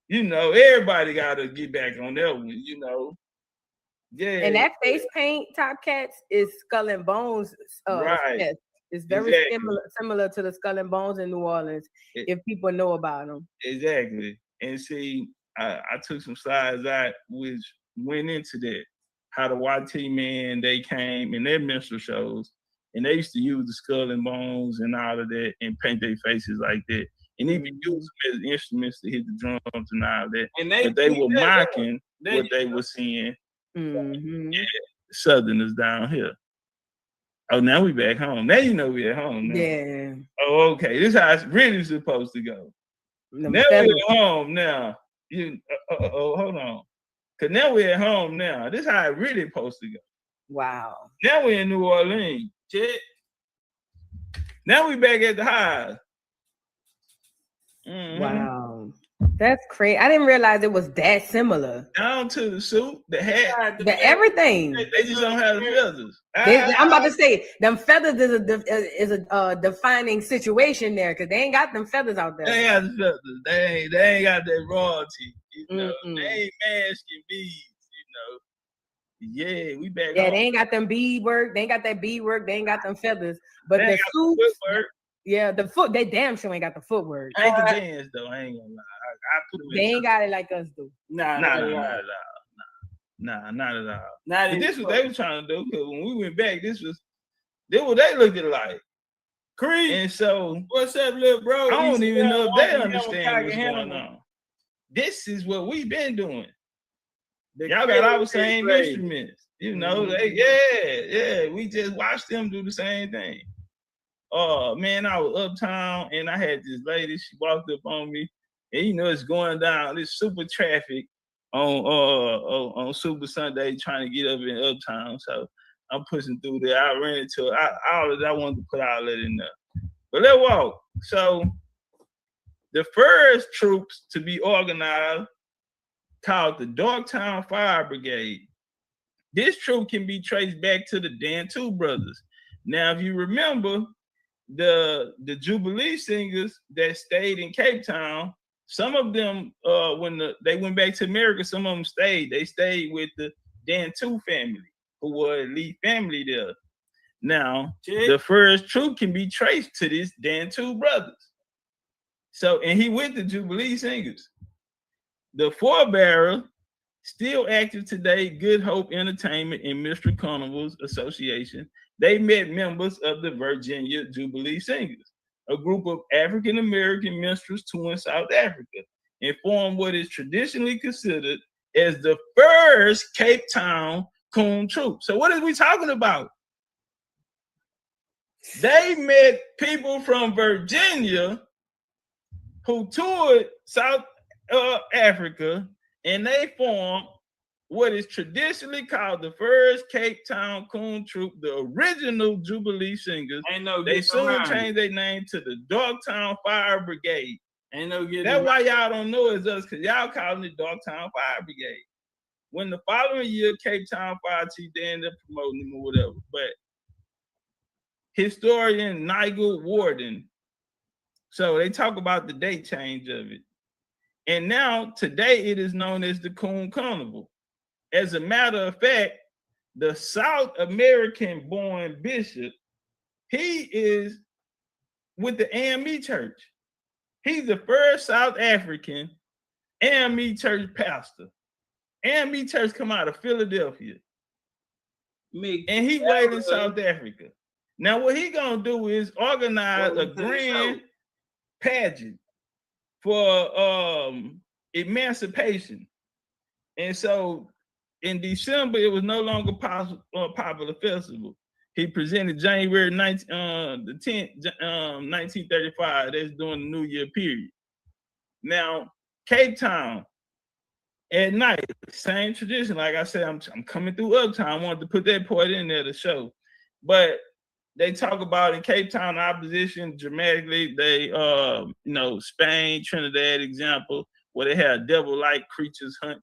you know, everybody got to get back on that one. You know, yeah. And that face paint, Top Catz, is Skull and Bones. Right. Yes. It's very similar to the Skull and Bones in New Orleans. If people know about them. Exactly. And see, I took some slides out which went into that. How the YT men, they came in their minstrel shows and they used to use the skull and bones and all of that and paint their faces like that. And even use them as instruments to hit the drums and all that. And they were mocking what they were seeing. Yeah, Southerners down here. Oh, now we back home. Now you know we at home. Now. Yeah. Oh, okay. This is how it's really supposed to go. Now we at home now. Hold on. Cause now we're at home now. This is how it really supposed to go. Wow. Now we're in New Orleans. Shit. Now we back at the highs. Mm-hmm. Wow. That's crazy. I didn't realize it was that similar. Down to the suit, the hat, everything. They just don't have the feathers. I'm about to say them feathers is a defining situation there because they ain't got them feathers out there. They ain't got the feathers. They ain't got that royalty. You know, they ain't masking beads. You know, yeah, we back. Yeah, they ain't got them bead work. They ain't got that bead work. They ain't got them feathers. But the suits, yeah, the foot. They damn sure ain't got the footwork. They can dance though. I ain't gonna lie. I put them. They ain't got it like us do. Nah, not at all. But this what they was trying to do. Because when we went back, this what they looked at like. Creed. And so, what's up, little bro? I don't even know if they understand what's going on. This is what we've been doing. Y'all got our same instruments. You know, we just watched them do the same thing. Man, I was uptown and I had this lady, she walked up on me, and you know it's going down, this super traffic on Super Sunday trying to get up in uptown. So I'm pushing through there. I ran into I wanted to put all that in there. But let's walk. So the first troops to be organized called the Dogtown Fire Brigade. This troop can be traced back to the Dantu brothers. Now, if you remember, the Jubilee singers that stayed in Cape Town, some of them, when they went back to America, some of them stayed. They stayed with the Dantu family, who were elite family there. Now, the first troop can be traced to this Dantu brothers. So, and he with the Jubilee singers. The forebearer, still active today, Good Hope Entertainment and Mystery Carnivals Association. They met members of the Virginia Jubilee Singers, a group of African-American minstrels touring South Africa, and formed what is traditionally considered as the first Cape Town coon troop. So what are we talking about? They met people from Virginia who toured South Africa, and they formed what is traditionally called the first Cape Town coon troop, the original Jubilee Singers. They soon changed their name to the Dogtown Fire Brigade. That's why y'all don't know it's us, because y'all calling it Dogtown Fire Brigade. When the following year, Cape Town Fire Chief, they ended up promoting them or whatever. But historian Nigel Warden, so they talk about the date change of it. And now, today, it is known as the Coon Carnival. As a matter of fact, the South American-born bishop, he is with the AME Church. He's the first South African AME Church pastor. AME Church come out of Philadelphia. And he waited in South Africa. Now, what he gonna do is organize a grand pageant for emancipation. And so in December, it was no longer a popular festival. He presented January 10th, 1935. That's during the New Year period. Now, Cape Town, at night, same tradition. Like I said, I'm coming through uptown. I wanted to put that part in there to show. But they talk about in Cape Town opposition dramatically. They, Spain, Trinidad example, where they had devil-like creatures hunt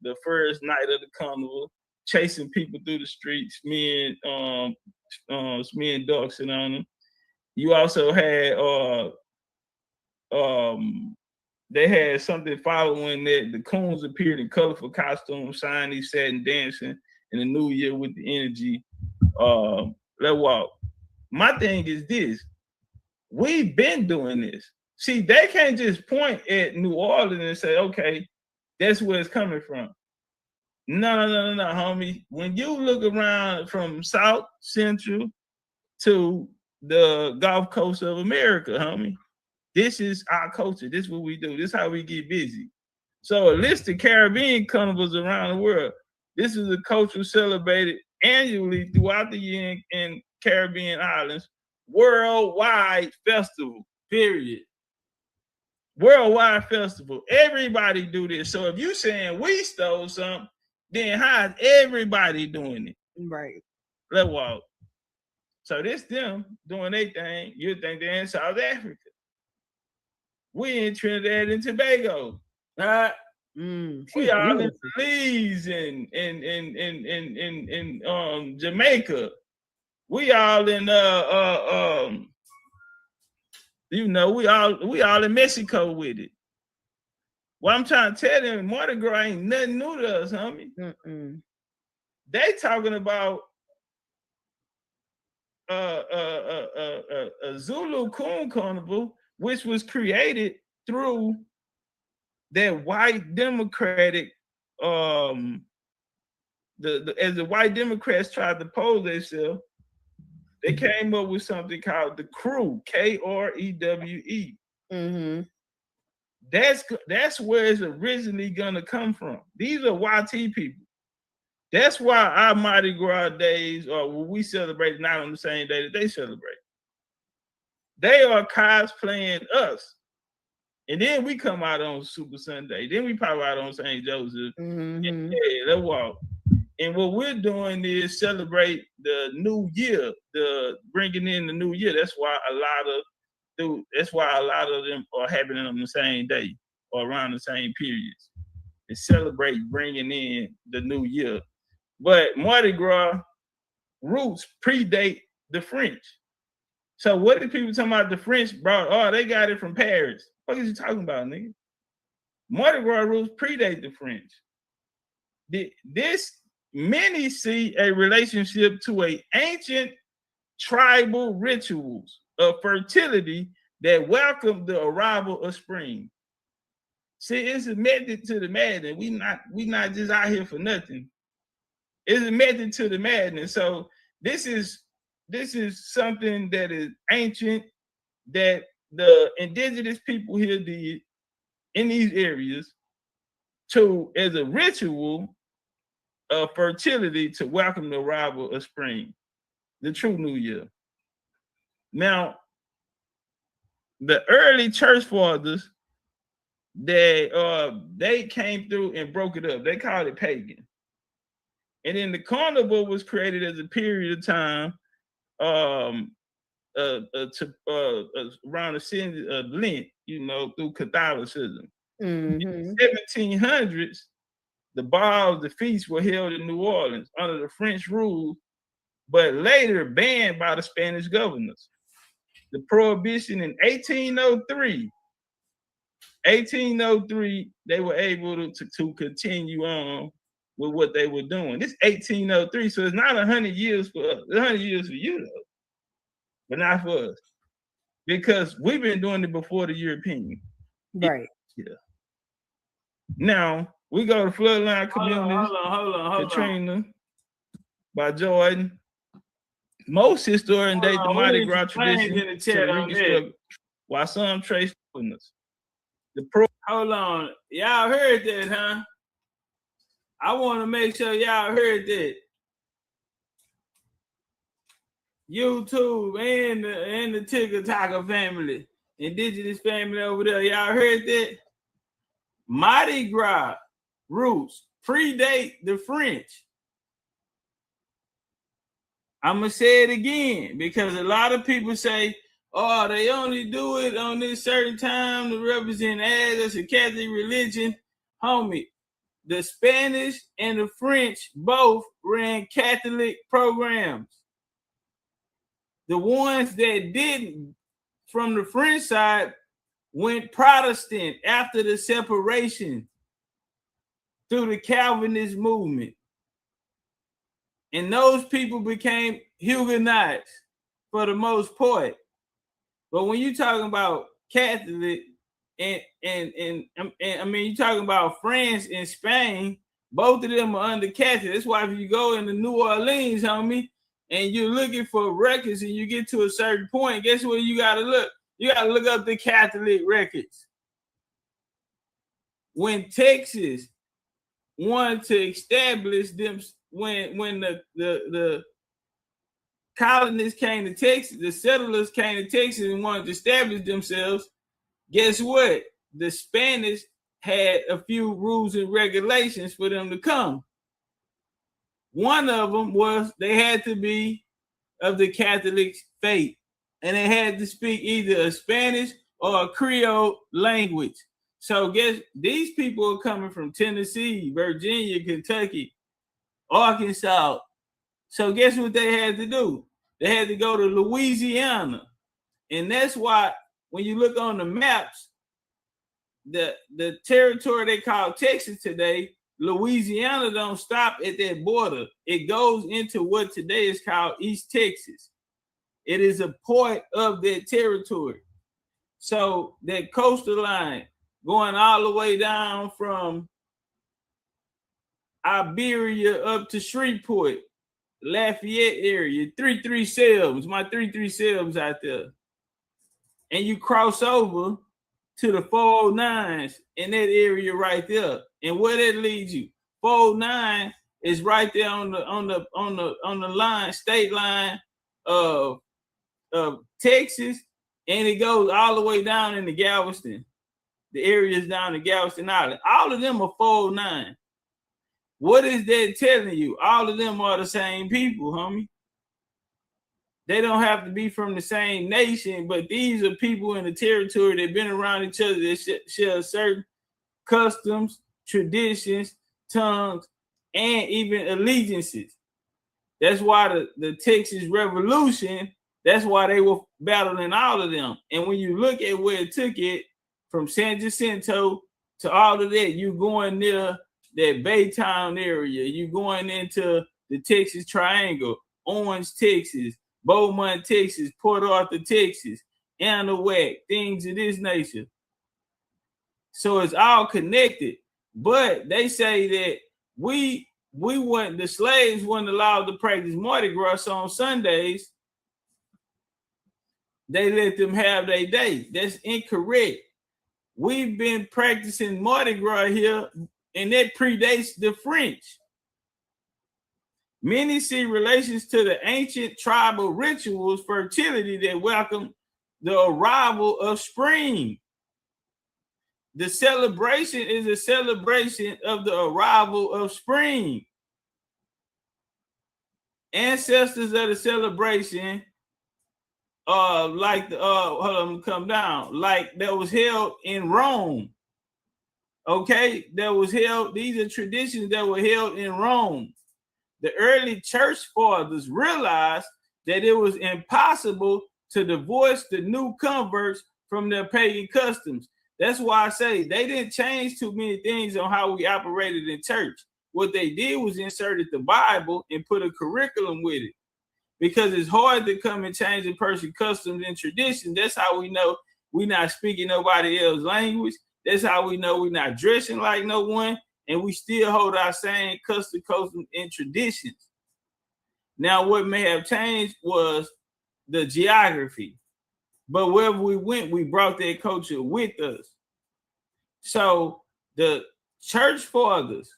the first night of the carnival, chasing people through the streets, smearing dogs on them. You also had they had something following that. The coons appeared in colorful costumes, signing, satin, dancing in the new year with the energy. Let's walk. My thing is this: we've been doing this. See, they can't just point at New Orleans and say, okay, that's where it's coming from. No, homie. When you look around from South Central to the Gulf Coast of America, homie, this is our culture. This is what we do. This is how we get busy. So a list of Caribbean carnivals around the world. This is a culture celebrated annually throughout the year in Caribbean islands. Worldwide festival, period. Worldwide festival. Everybody do this. So if you saying we stole something, then how is everybody doing it? Right. Let's walk. So this them doing their thing. You think they're in South Africa. We in Trinidad and Tobago. We all in Belize and Jamaica. We all in we all in Mexico with it. Well, I'm trying to tell them, Mardi Gras ain't nothing new to us, homie. They talking about a Zulu Coon Carnival, which was created through that white Democratic, as the white Democrats tried to pose themselves, they came up with something called the Crew, Krewe. That's where it's originally gonna come from. These are YT people. That's why our Mardi Gras days, or when we celebrate, not on the same day that they celebrate. They are cosplaying us. And then we come out on Super Sunday. Then we pop out on St. Joseph. And let's walk. And what we're doing is celebrate the new year, bringing in the new year. That's why a lot of them are happening on the same day or around the same periods. They celebrate bringing in the new year. But Mardi Gras roots predate the French. So what did people talking about the French brought? Oh, they got it from Paris. What is you talking about, nigga? Mardi Gras roots predate the French. Many see a relationship to an ancient tribal rituals of fertility that welcome the arrival of spring. See, it's a method to the madness. We not just out here for nothing. It's a method to the madness. So this is something that is ancient that the indigenous people here did in these areas as a ritual of fertility to welcome the arrival of spring, the true new year. Now, the early church fathers, they came through and broke it up. They called it pagan. And then the carnival was created as a period of time around the season of Lent, through Catholicism. In the 1700s, the balls, the feasts were held in New Orleans under the French rule, but later banned by the Spanish governors. The prohibition in 1803, they were able to continue on with what they were doing. This 1803, so it's not 100 years for us. It's 100 years for you, though, but not for us, because we've been doing it before the European. Right. Yeah. Now we go to Floodline Communities. Hold on. Katrina by Jordan. Most historians date the Mardi Gras tradition to the reconstruction, while some trace us. Hold on. Y'all heard that, huh? I want to make sure y'all heard that. YouTube and the TikToker family, indigenous family over there, y'all heard that? Mardi Gras roots predate the French. I'm going to say it again because a lot of people say, oh, they only do it on this certain time to represent as a Catholic religion. Homie, the Spanish and the French both ran Catholic programs. The ones that didn't, from the French side, went Protestant after the separation through the Calvinist movement. And those people became Huguenots for the most part. But when you're talking about Catholic and I mean, you're talking about France and Spain, both of them are under Catholic. That's why if you go into New Orleans, homie, and you're looking for records and you get to a certain point, guess where you got to look? You got to look up the Catholic records. When Texas wanted to establish them, when the colonists came to Texas, the settlers came to Texas and wanted to establish themselves, guess what? the Spanish had a few rules and regulations for them to come. One of them was they had to be of the Catholic faith, and they had to speak either a Spanish or a Creole language. So guess these people are coming from Tennessee, Virginia, Kentucky, Arkansas. So guess what they had to do? They had to go to Louisiana. And that's why when you look on the maps, the territory they call Texas today, Louisiana don't stop at that border. It goes into what today is called East Texas. It is a part of that territory. So that coastal line going all the way down from Iberia up to Shreveport, Lafayette area, 337s, my 337s out there. And you cross over to the 409s in that area right there. And where that leads you? 409 is right there on the line, state line of Texas, and it goes all the way down into Galveston. The areas down in Galveston Island. All of them are 409. What is that telling you? All of them are the same people, homie. They don't have to be from the same nation, but these are people in the territory that have been around each other that share certain customs, traditions, tongues, and even allegiances. That's why the Texas Revolution, that's why they were battling all of them. And when you look at where it took it, from San Jacinto to all of that, you going near that Baytown area, you going into the Texas Triangle, Orange, Texas, Beaumont, Texas, Port Arthur, Texas, Anahuac, things of this nature. So it's all connected. But they say that we weren't, the slaves weren't allowed to practice Mardi Gras on Sundays. They let them have their day. That's incorrect. We've been practicing Mardi Gras here, and that predates the French. Many see relations to the ancient tribal rituals, fertility that welcome the arrival of spring. The celebration is a celebration of the arrival of spring. Ancestors of the celebration like the hold on, come down, like that was held in Rome. Okay, that was held, these are traditions that were held in Rome. The early church fathers realized that it was impossible to divorce the new converts from their pagan customs. That's why I say they didn't change too many things on how we operated in church. What they did was inserted the Bible and put a curriculum with it. Because it's hard to come and change a person's customs and traditions. That's how we know we're not speaking nobody else's language. That's how we know we're not dressing like no one. And we still hold our same customs and traditions. Now, what may have changed was the geography. But wherever we went, we brought that culture with us. So the church fathers,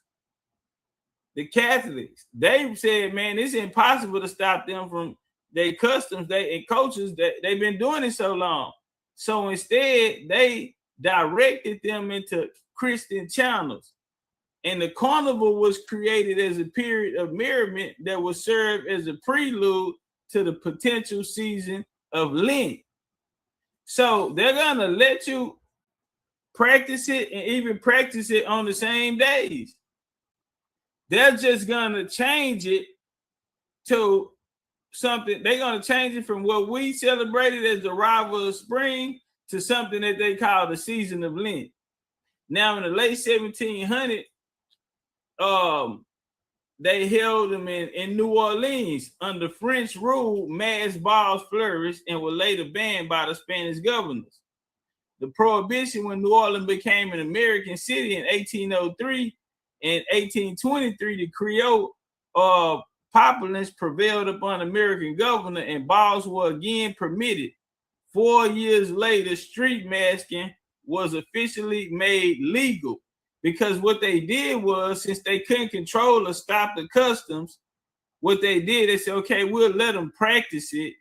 the Catholics, they said, man, it's impossible to stop them from their customs and cultures that they've been doing it so long. So instead, they directed them into Christian channels. And the carnival was created as a period of merriment that would serve as a prelude to the potential season of Lent. So they're going to let you practice it and even practice it on the same days. They're just going to change it to something. They're going to change it from what we celebrated as the arrival of spring to something that they call the season of Lent. Now, in the late 1700s, they held them in New Orleans. Under French rule, mass balls flourished and were later banned by the Spanish governors. The prohibition when New Orleans became an American city in 1803, in 1823, the Creole populace prevailed upon American governor and balls were again permitted. 4 years later, street masking was officially made legal because what they did was, since they couldn't control or stop the customs, what they did, they said, okay, we'll let them practice it.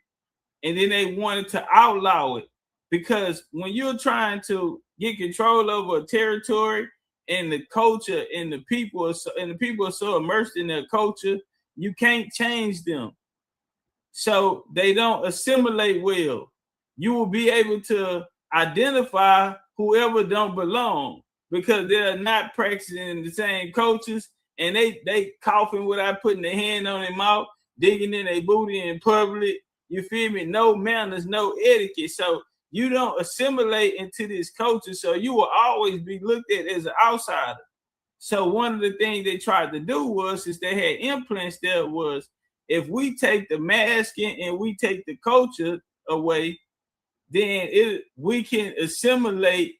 And then they wanted to outlaw it because when you're trying to get control over a territory, and the culture and the people are so immersed in their culture, you can't change them. So they don't assimilate well. You will be able to identify whoever don't belong because they're not practicing the same cultures, and they coughing without putting their hand on their mouth, digging in their booty in public. You feel me? No manners, no etiquette. So you don't assimilate into this culture, so you will always be looked at as an outsider. So one of the things they tried to do was, since they had implants there, was if we take the masking and we take the culture away, then we can assimilate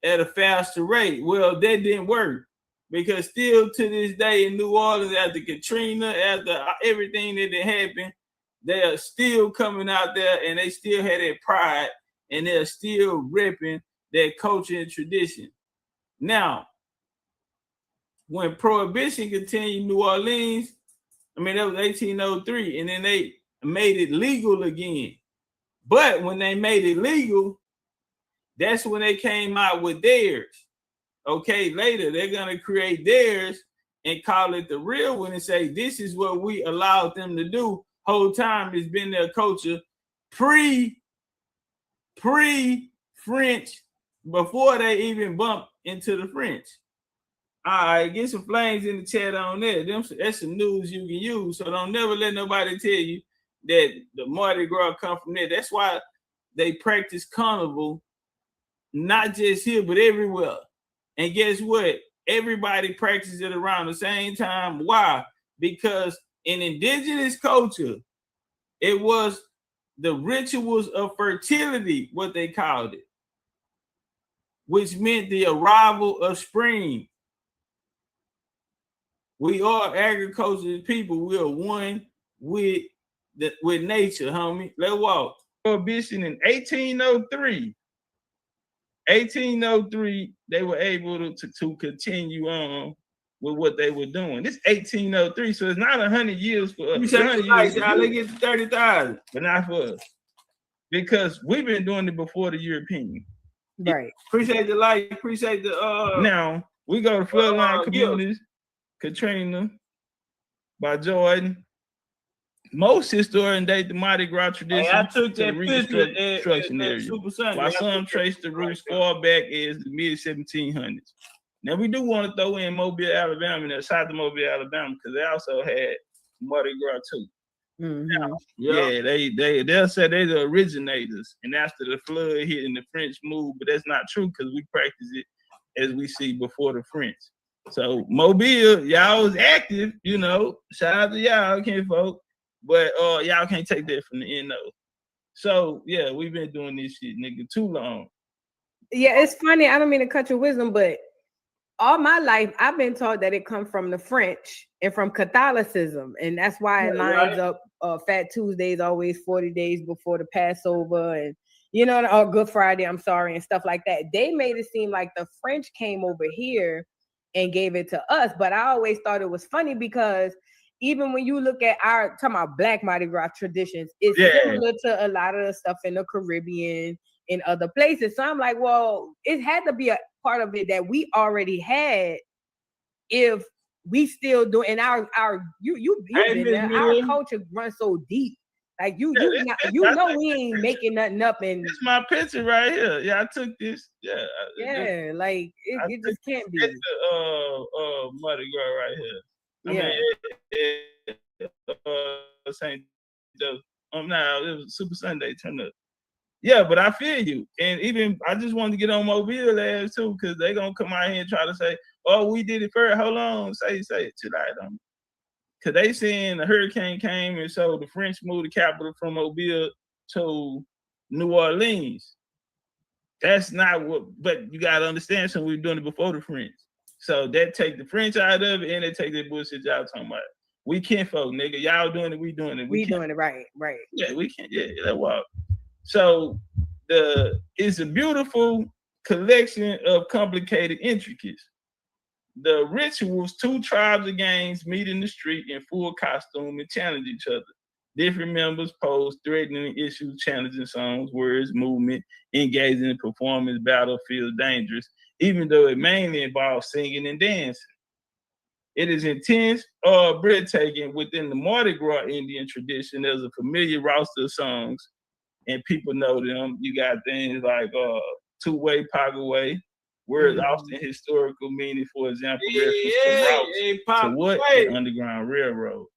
at a faster rate. Well, that didn't work because still to this day in New Orleans, after Katrina, after everything that had happened, they are still coming out there and they still had that pride and they're still repping their culture and tradition. Now, when Prohibition continued in New Orleans, I mean, that was 1803, and then they made it legal again. But when they made it legal, that's when they came out with theirs. Okay, later they're going to create theirs and call it the real one and say, this is what we allowed them to do. Whole time it's been their culture pre-French, before they even bump into the French. All right, get some flames in the chat on there. That's some news you can use. So don't never let nobody tell you that the Mardi Gras come from there. That's why they practice carnival, not just here, but everywhere. And guess what? Everybody practices it around the same time. Why? Because in indigenous culture, it was the rituals of fertility, what they called it, which meant the arrival of spring. We are agricultural people. We are one with nature, homie. Let's walk. Prohibition in 1803. 1803, they were able to continue on with what they were doing. This 1803, so it's not 100 years for us. They get to 30,000, but not for us, because we've been doing it before the European. Right. Appreciate the light. Appreciate the. Now we go to Floodline Communities. Katrina by Jordan. Most historians date the Mardi Gras tradition to the Reconstruction area, while some trace the roots far back as the mid-1700s. Now we do want to throw in Mobile, Alabama, and South of Mobile, Alabama, because they also had Mardi Gras too. Mm-hmm. Now, yeah, they'll say they're the originators, and after the flood hit and the French moved, but that's not true because we practice it as we see before the French. So Mobile, y'all was active, you know. Shout out to y'all, kinfolk. But y'all can't take that from the NO. So yeah, we've been doing this shit, nigga, too long. Yeah, it's funny. I don't mean to cut your wisdom, but all my life I've been taught that it comes from the French and from Catholicism, and that's why it lines up. Fat Tuesdays always 40 days before the Passover, and you know, or Good Friday. I'm sorry, and stuff like that. They made it seem like the French came over here and gave it to us, but I always thought it was funny because even when you look at our talking about Black Mardi Gras traditions, it's similar to a lot of the stuff in the Caribbean, in other places. So I'm like, well, it had to be a part of it that we already had. If we still do, and our you've been there, our culture runs so deep. Like you know we ain't making nothing up. And it's my picture right here. Yeah, I took this. Yeah, like it just can't be. It's the Mardi Gras right here. St. Joseph. Now it was Super Sunday turned up. Yeah, but I feel you. And even I just wanted to get on Mobile ass too, because they gonna come out here and try to say, oh, we did it first. Hold on, say it tonight on me. Cause they saying the hurricane came and so the French moved the capital from Mobile to New Orleans. That's not what, but you gotta understand, so we were doing it before the French. So that take the French out of it and they take that bullshit y'all talking about. We can't folk, nigga. Y'all doing it, we doing it. We doing it right. Yeah, we can't. Yeah, that walk. So it's a beautiful collection of complicated intricacies. The rituals, two tribes of gangs meet in the street in full costume and challenge each other. Different members posed threatening issues, challenging songs, words, movement, engaging in performance, battlefield, dangerous, even though it mainly involves singing and dancing. It is intense or breathtaking within the Mardi Gras Indian tradition. There's a familiar roster of songs, and people know them. You got things like two-way, pocket way, words often historical meaning, for example, reference to routes to what? An Underground Railroad.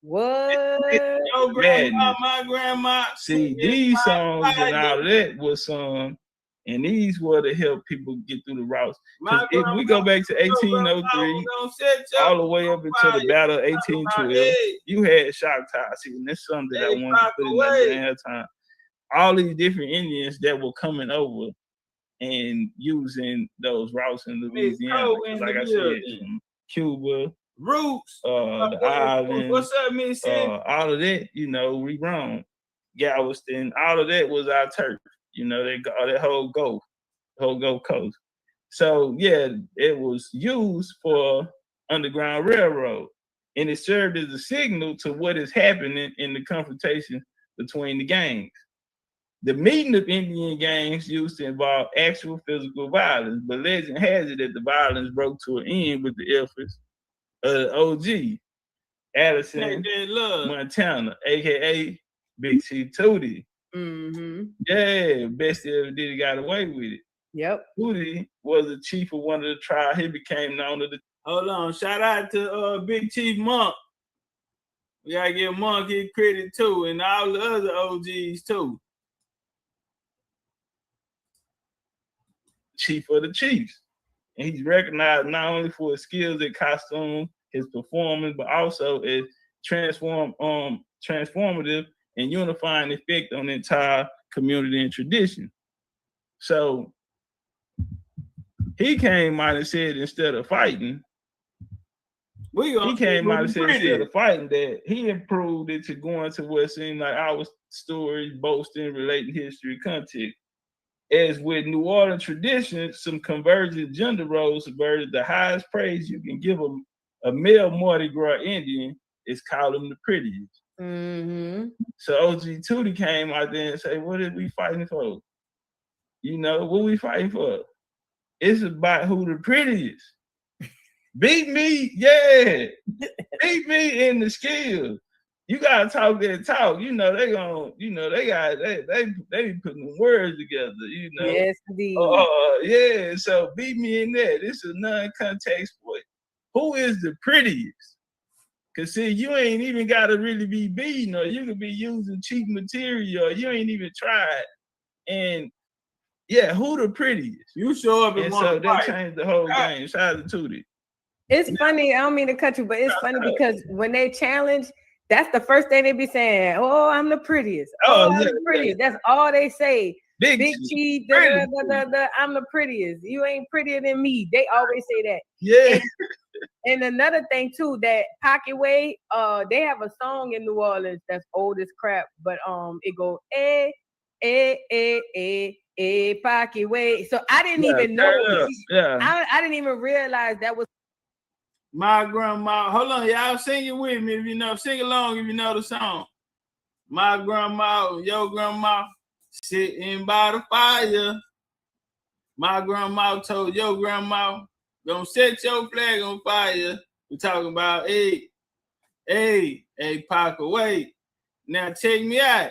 What? Your grandma, my grandma. See, these songs and all of that was sung, and these were to help people get through the routes. If we go back to 1803, all the way up until the Battle of 1812, you had Choctaw. See, and that's something that I wanted to put in there ahead of time. All these different Indians that were coming over and using those routes in Louisiana, like I said, from Cuba, Roots, the island, what's up, Miss? all of that, you know, we wrong. Galveston, all of that was our turf. You know, they got that whole Gulf Coast. So yeah, it was used for Underground Railroad, and it served as a signal to what is happening in the confrontation between the gangs. The meeting of Indian gangs used to involve actual physical violence, but legend has it that the violence broke to an end with the efforts OG, Addison, Montana, aka Big Chief Tootie. Yeah, best ever did, he got away with it. Yep. Tootie was the chief of one of the tribes. He became known as the. Hold on, shout out to Big Chief Monk. We gotta give Monk his credit too, and all the other OGs too. Chief of the Chiefs. And he's recognized not only for his skills at costume, his performance, but also as transformative and unifying effect on the entire community and tradition. So he came out and said instead of fighting, that he improved it to going to what seemed like our stories, boasting, relating history, context. As with New Orleans tradition, some convergent gender roles subverted the highest praise you can give a male Mardi Gras Indian is call him the prettiest. So OG Tootie came out there and said, what are we fighting for? You know, what we fighting for? It's about who the prettiest. Beat me, yeah. Beat me in the skills. You gotta talk that talk. You know, they gonna, you know, they be putting words together, you know. Yes, indeed. Yeah, so beat me in that. This is a non-contact sport. Who is the prettiest? Cause see, you ain't even gotta really be beaten, or you could be using cheap material, or you ain't even tried. And yeah, who the prettiest? You show up and so that changed the whole game. Shout out to Tootie. It's funny, I don't mean to cut you, but it's funny because when they challenge, that's the first thing they be saying. Oh, I'm the prettiest. Oh, I'm the prettiest. That's all they say. Big Chief, I'm the prettiest. You ain't prettier than me. They always say that. Yeah. And another thing too, that Pocket Way, they have a song in New Orleans that's old as crap, but it goes Pocket Way. So I didn't even know. I didn't even realize that was my grandma. Hold on, y'all sing it with me if you know. Sing along if you know the song. My grandma, your grandma, sitting by the fire. My grandma told your grandma, don't set your flag on fire. We're talking about Pocket Way. Now check me out.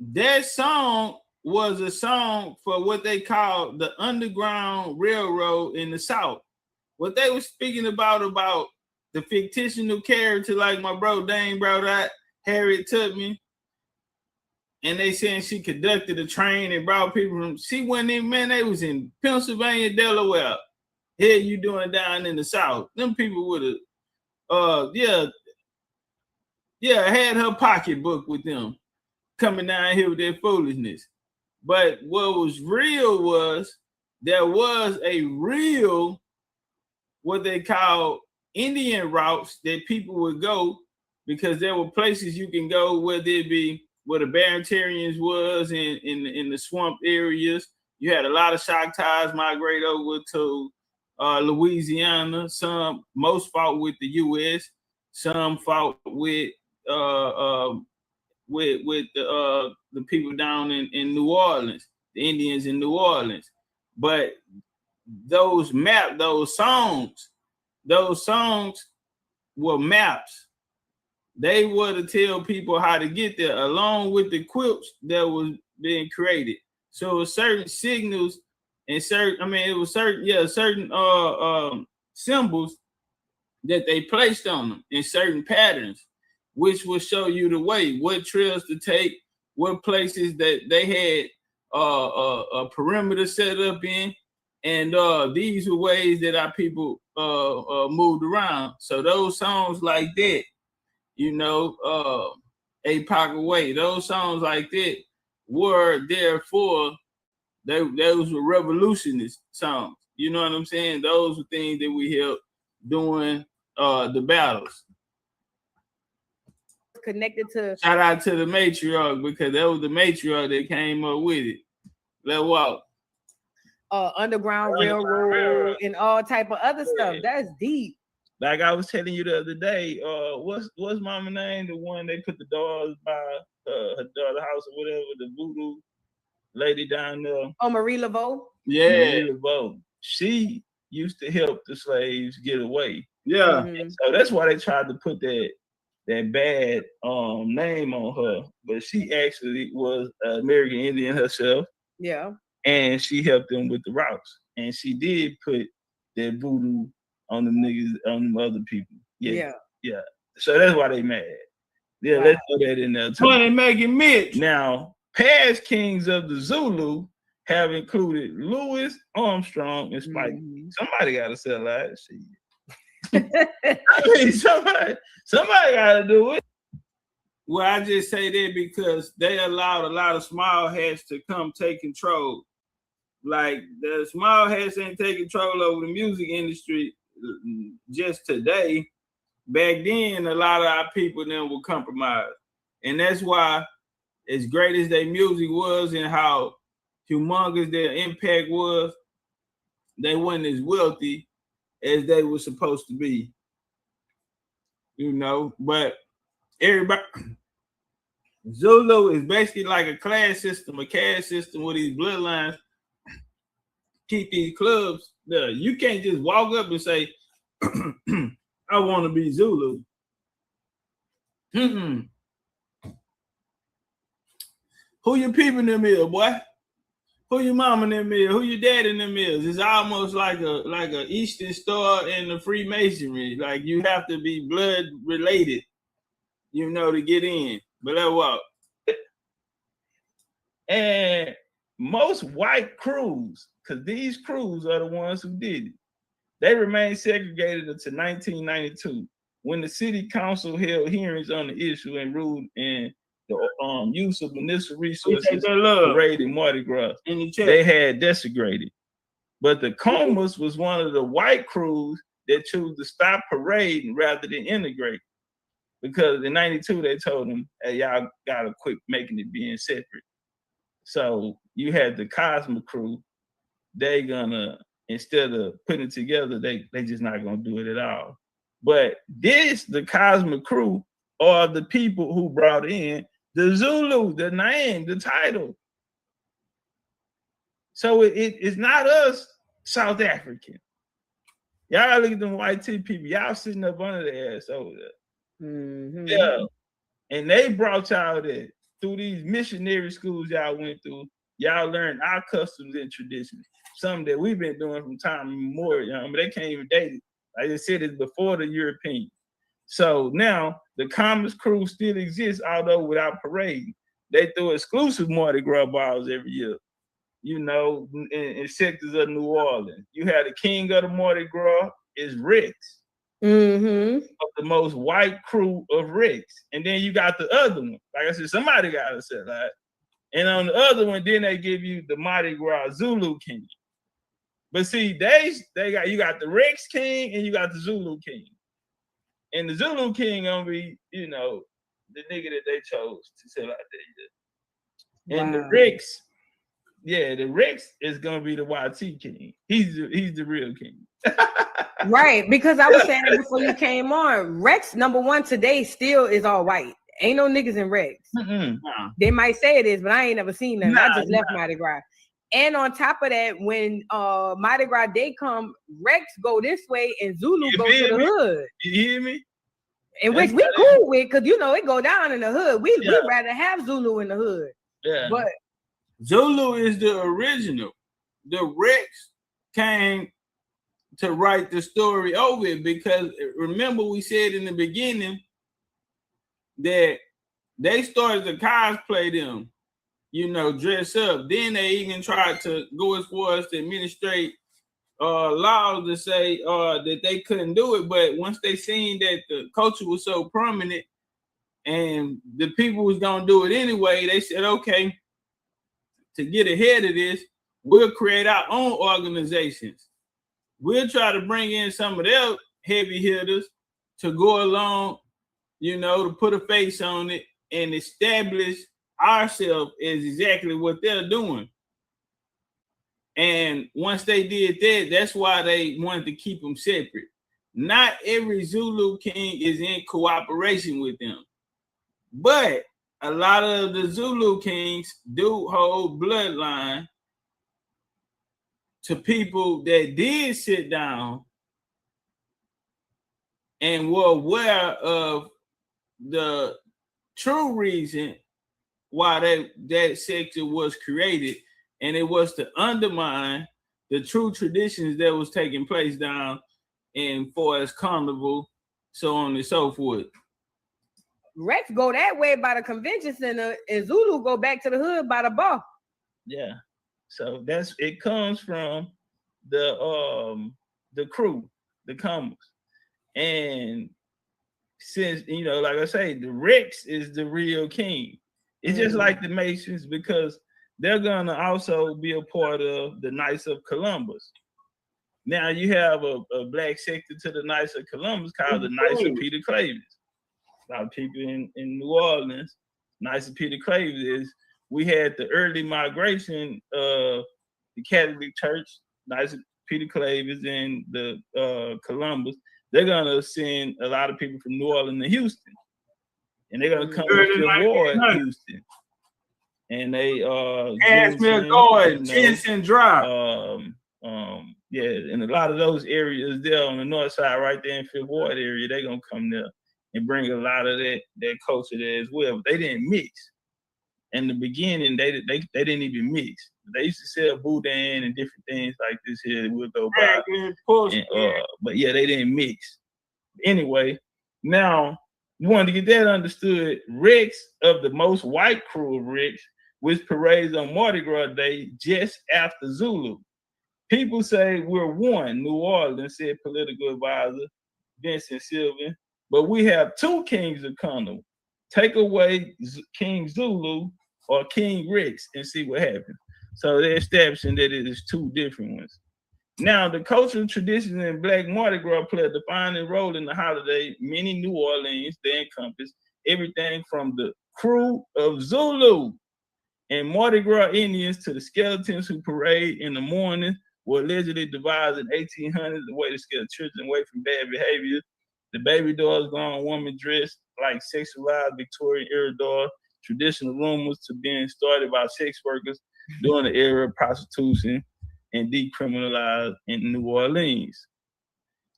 That song was a song for what they call the Underground Railroad in the South. What they were speaking about the fictional character, like my bro Dane brought out, Harriet Tubman, and they saying she conducted a train and brought people from, she went in, man, they was in Pennsylvania, Delaware. Here you doing down in the South. Them people would have, had her pocketbook with them, coming down here with their foolishness. But what was real was there was a real, what they call Indian routes that people would go, because there were places you can go, whether it be where the Barringtarians was in the swamp areas. You had a lot of Choctaws migrate over to Louisiana. Most fought with the U.S. Some fought with the people down in New Orleans, the Indians in New Orleans. But those songs were maps. They were to tell people how to get there, along with the quips that was being created. So it was certain signals and certain symbols that they placed on them in certain patterns, which will show you the way, what trails to take, what places that they had a perimeter set up in, and these were ways that our people moved around. So those songs like that, A Pocket Way, those songs like that were therefore those were revolutionist songs. You know what I'm saying? Those were things that we helped doing the battles. Connected to shout out to the matriarch, because that was the matriarch that came up with it. Let walk. Underground Railroad and all type of other stuff. That's deep. Like I was telling you the other day, what's mama name? The one they put the doors by her daughter's house or whatever, the voodoo lady down there. Oh, Marie Laveau? Yeah. Marie Laveau. She used to help the slaves get away. Yeah. Mm-hmm. So that's why they tried to put that bad name on her. But she actually was an American Indian herself. Yeah. And she helped them with the routes. And she did put that voodoo on them niggas, on them other people. Yeah. So that's why they mad. Yeah, wow. Let's put that in there too. Money making Mitch. Now, past kings of the Zulu have included Louis Armstrong and Spike. Mm-hmm. Somebody got to sell that shit. I mean, somebody got to do it. Well, I just say that because they allowed a lot of small hats to come take control. Like the small hats ain't take control over the music industry just today. Back then, a lot of our people then were compromised. And that's why, as great as their music was and how humongous their impact was, they weren't as wealthy as they were supposed to be. But everybody, Zulu is basically like a class system, a caste system with these bloodlines. Keep these clubs there. You can't just walk up and say, I want to be Zulu. Mm-mm. Who your people in them is, boy? Who your mama in them is? Who your dad in them is? It's almost like a Eastern Star and the Freemasonry. Like you have to be blood related, to get in. But that walk. And most white crews, because these crews are the ones who did it, they remained segregated until 1992, when the city council held hearings on the issue and ruled in the use of municipal resources parade in Mardi Gras. They had desecrated. But the Comas was one of the white crews that chose to stop parading rather than integrate. Because in 92, they told them, hey, y'all gotta quit making it being separate. So you had the Cosmic crew, they gonna, instead of putting it together, they just not gonna do it at all. But the Cosmic crew are the people who brought in the Zulu, the name, the title. So it's not us, South African. Y'all look at them white tea people, y'all sitting up under their ass over there. Mm-hmm. Yeah. And they brought y'all there through these missionary schools y'all went through. Y'all learned our customs and traditions, something that we've been doing from time immemorial. But they can't even date it. Like I said, it's before the Europeans. So now the Commons crew still exists, although without parade. They throw exclusive Mardi Gras balls every year, in sectors of New Orleans. You had the king of the Mardi Gras is Rex, of the most white crew of Rex. And then you got the other one. Like I said, somebody got to say that. And on the other one, then they give you the Mardi Gras Zulu king. But see, you got the Rex king and you got the Zulu king. And the Zulu king gonna be, the nigga that they chose to sell out there. And the Rex, the Rex is gonna be the YT king. He's the real king. Right, because I was saying it before you came on. Rex #1 today still is all white. Ain't no niggas in Rex. They might say it is, but I ain't never seen them. I just left Mardi Gras. And on top of that, when Mardi Gras Day come, Rex go this way and Zulu go to the hood. You hear me? And which we cool with, because you know it go down in the hood. We'd rather have Zulu in the hood. Yeah. But Zulu is the original. The Rex came to write the story over it, because remember we said in the beginning that they started to cosplay them, you know, dress up. Then they even tried to go as far as to administrate laws to say that they couldn't do it. But once they seen that the culture was so prominent and the people was gonna do it anyway, they said, okay, to get ahead of this, we'll create our own organizations. We'll try to bring in some of their heavy hitters to go along, you know, to put a face on it and establish ourselves as exactly what they're doing. And once they did that, that's why they wanted to keep them separate. Not every Zulu king is in cooperation with them, but a lot of the Zulu kings do hold bloodline to people that did sit down and were aware of the true reason why that sector was created, and it was to undermine the true traditions that was taking place down in Forest Carnival, so on and so forth. Rex go that way by the convention center, and Zulu go back to the hood by the bar. Yeah. So it comes from the crew, the comers. And since, you know, like I say, the Rex is the real king. It's just like the Masons, because they're gonna also be a part of the Knights of Columbus. Now you have a black sector to the Knights of Columbus called the Knights of Peter Clavis. A lot of people in New Orleans, Knights of Peter Clavis is, we had the early migration of the Catholic Church, Knights of Peter Clavis, and the Columbus. They're gonna send a lot of people from New Orleans to Houston, and they're gonna come to Fifth Ward, Houston, and they Asheville Gordon, Jensen Drive. Yeah, and a lot of those areas there on the north side, right there in Fifth Ward area, they're gonna come there and bring a lot of that culture there as well. But they didn't mix. In the beginning, they didn't even mix. They used to sell boudin and different things like this here. We'll go by. But yeah, they didn't mix. Anyway, now you wanted to get that understood. Rex, of the most white crew of Rex, which parades on Mardi Gras Day just after Zulu. People say we're one, New Orleans, said political advisor Vincent Sylvan. But we have two kings of Carnival. Take away King Zulu or King Rex and see what happens. So they're establishing that it is two different ones. Now, the cultural traditions in Black Mardi Gras play a defining role in the holiday. Many New Orleans, they encompass everything from the crew of Zulu and Mardi Gras Indians to the skeletons who parade in the morning, were allegedly devised in 1800s, the way to scare children away from bad behavior. The baby doll's grown woman dressed like sexualized Victorian era doll. Traditional rumors to being started by sex workers during the era of prostitution and decriminalized in New Orleans.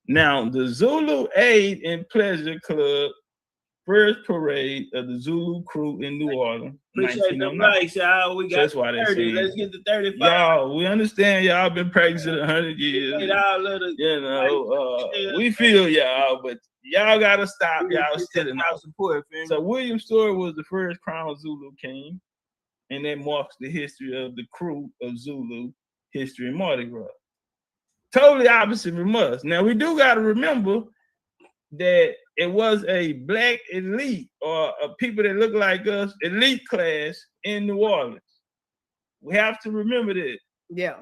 Now, the Zulu Aid and Pleasure Club first parade of the Zulu crew in New Orleans. Appreciate the likes, y'all. We got that's why 30. Let's get to 35. Y'all, we understand y'all been practicing 100 years. You know, we feel y'all, but y'all gotta stop. Y'all sitting out support. So William Story was the first crowned Zulu king, and that marks the history of the crew of Zulu history in Mardi Gras. Totally opposite from us. Now we do gotta remember that it was a black elite or a people that look like us, elite class in New Orleans. We have to remember that. Yeah.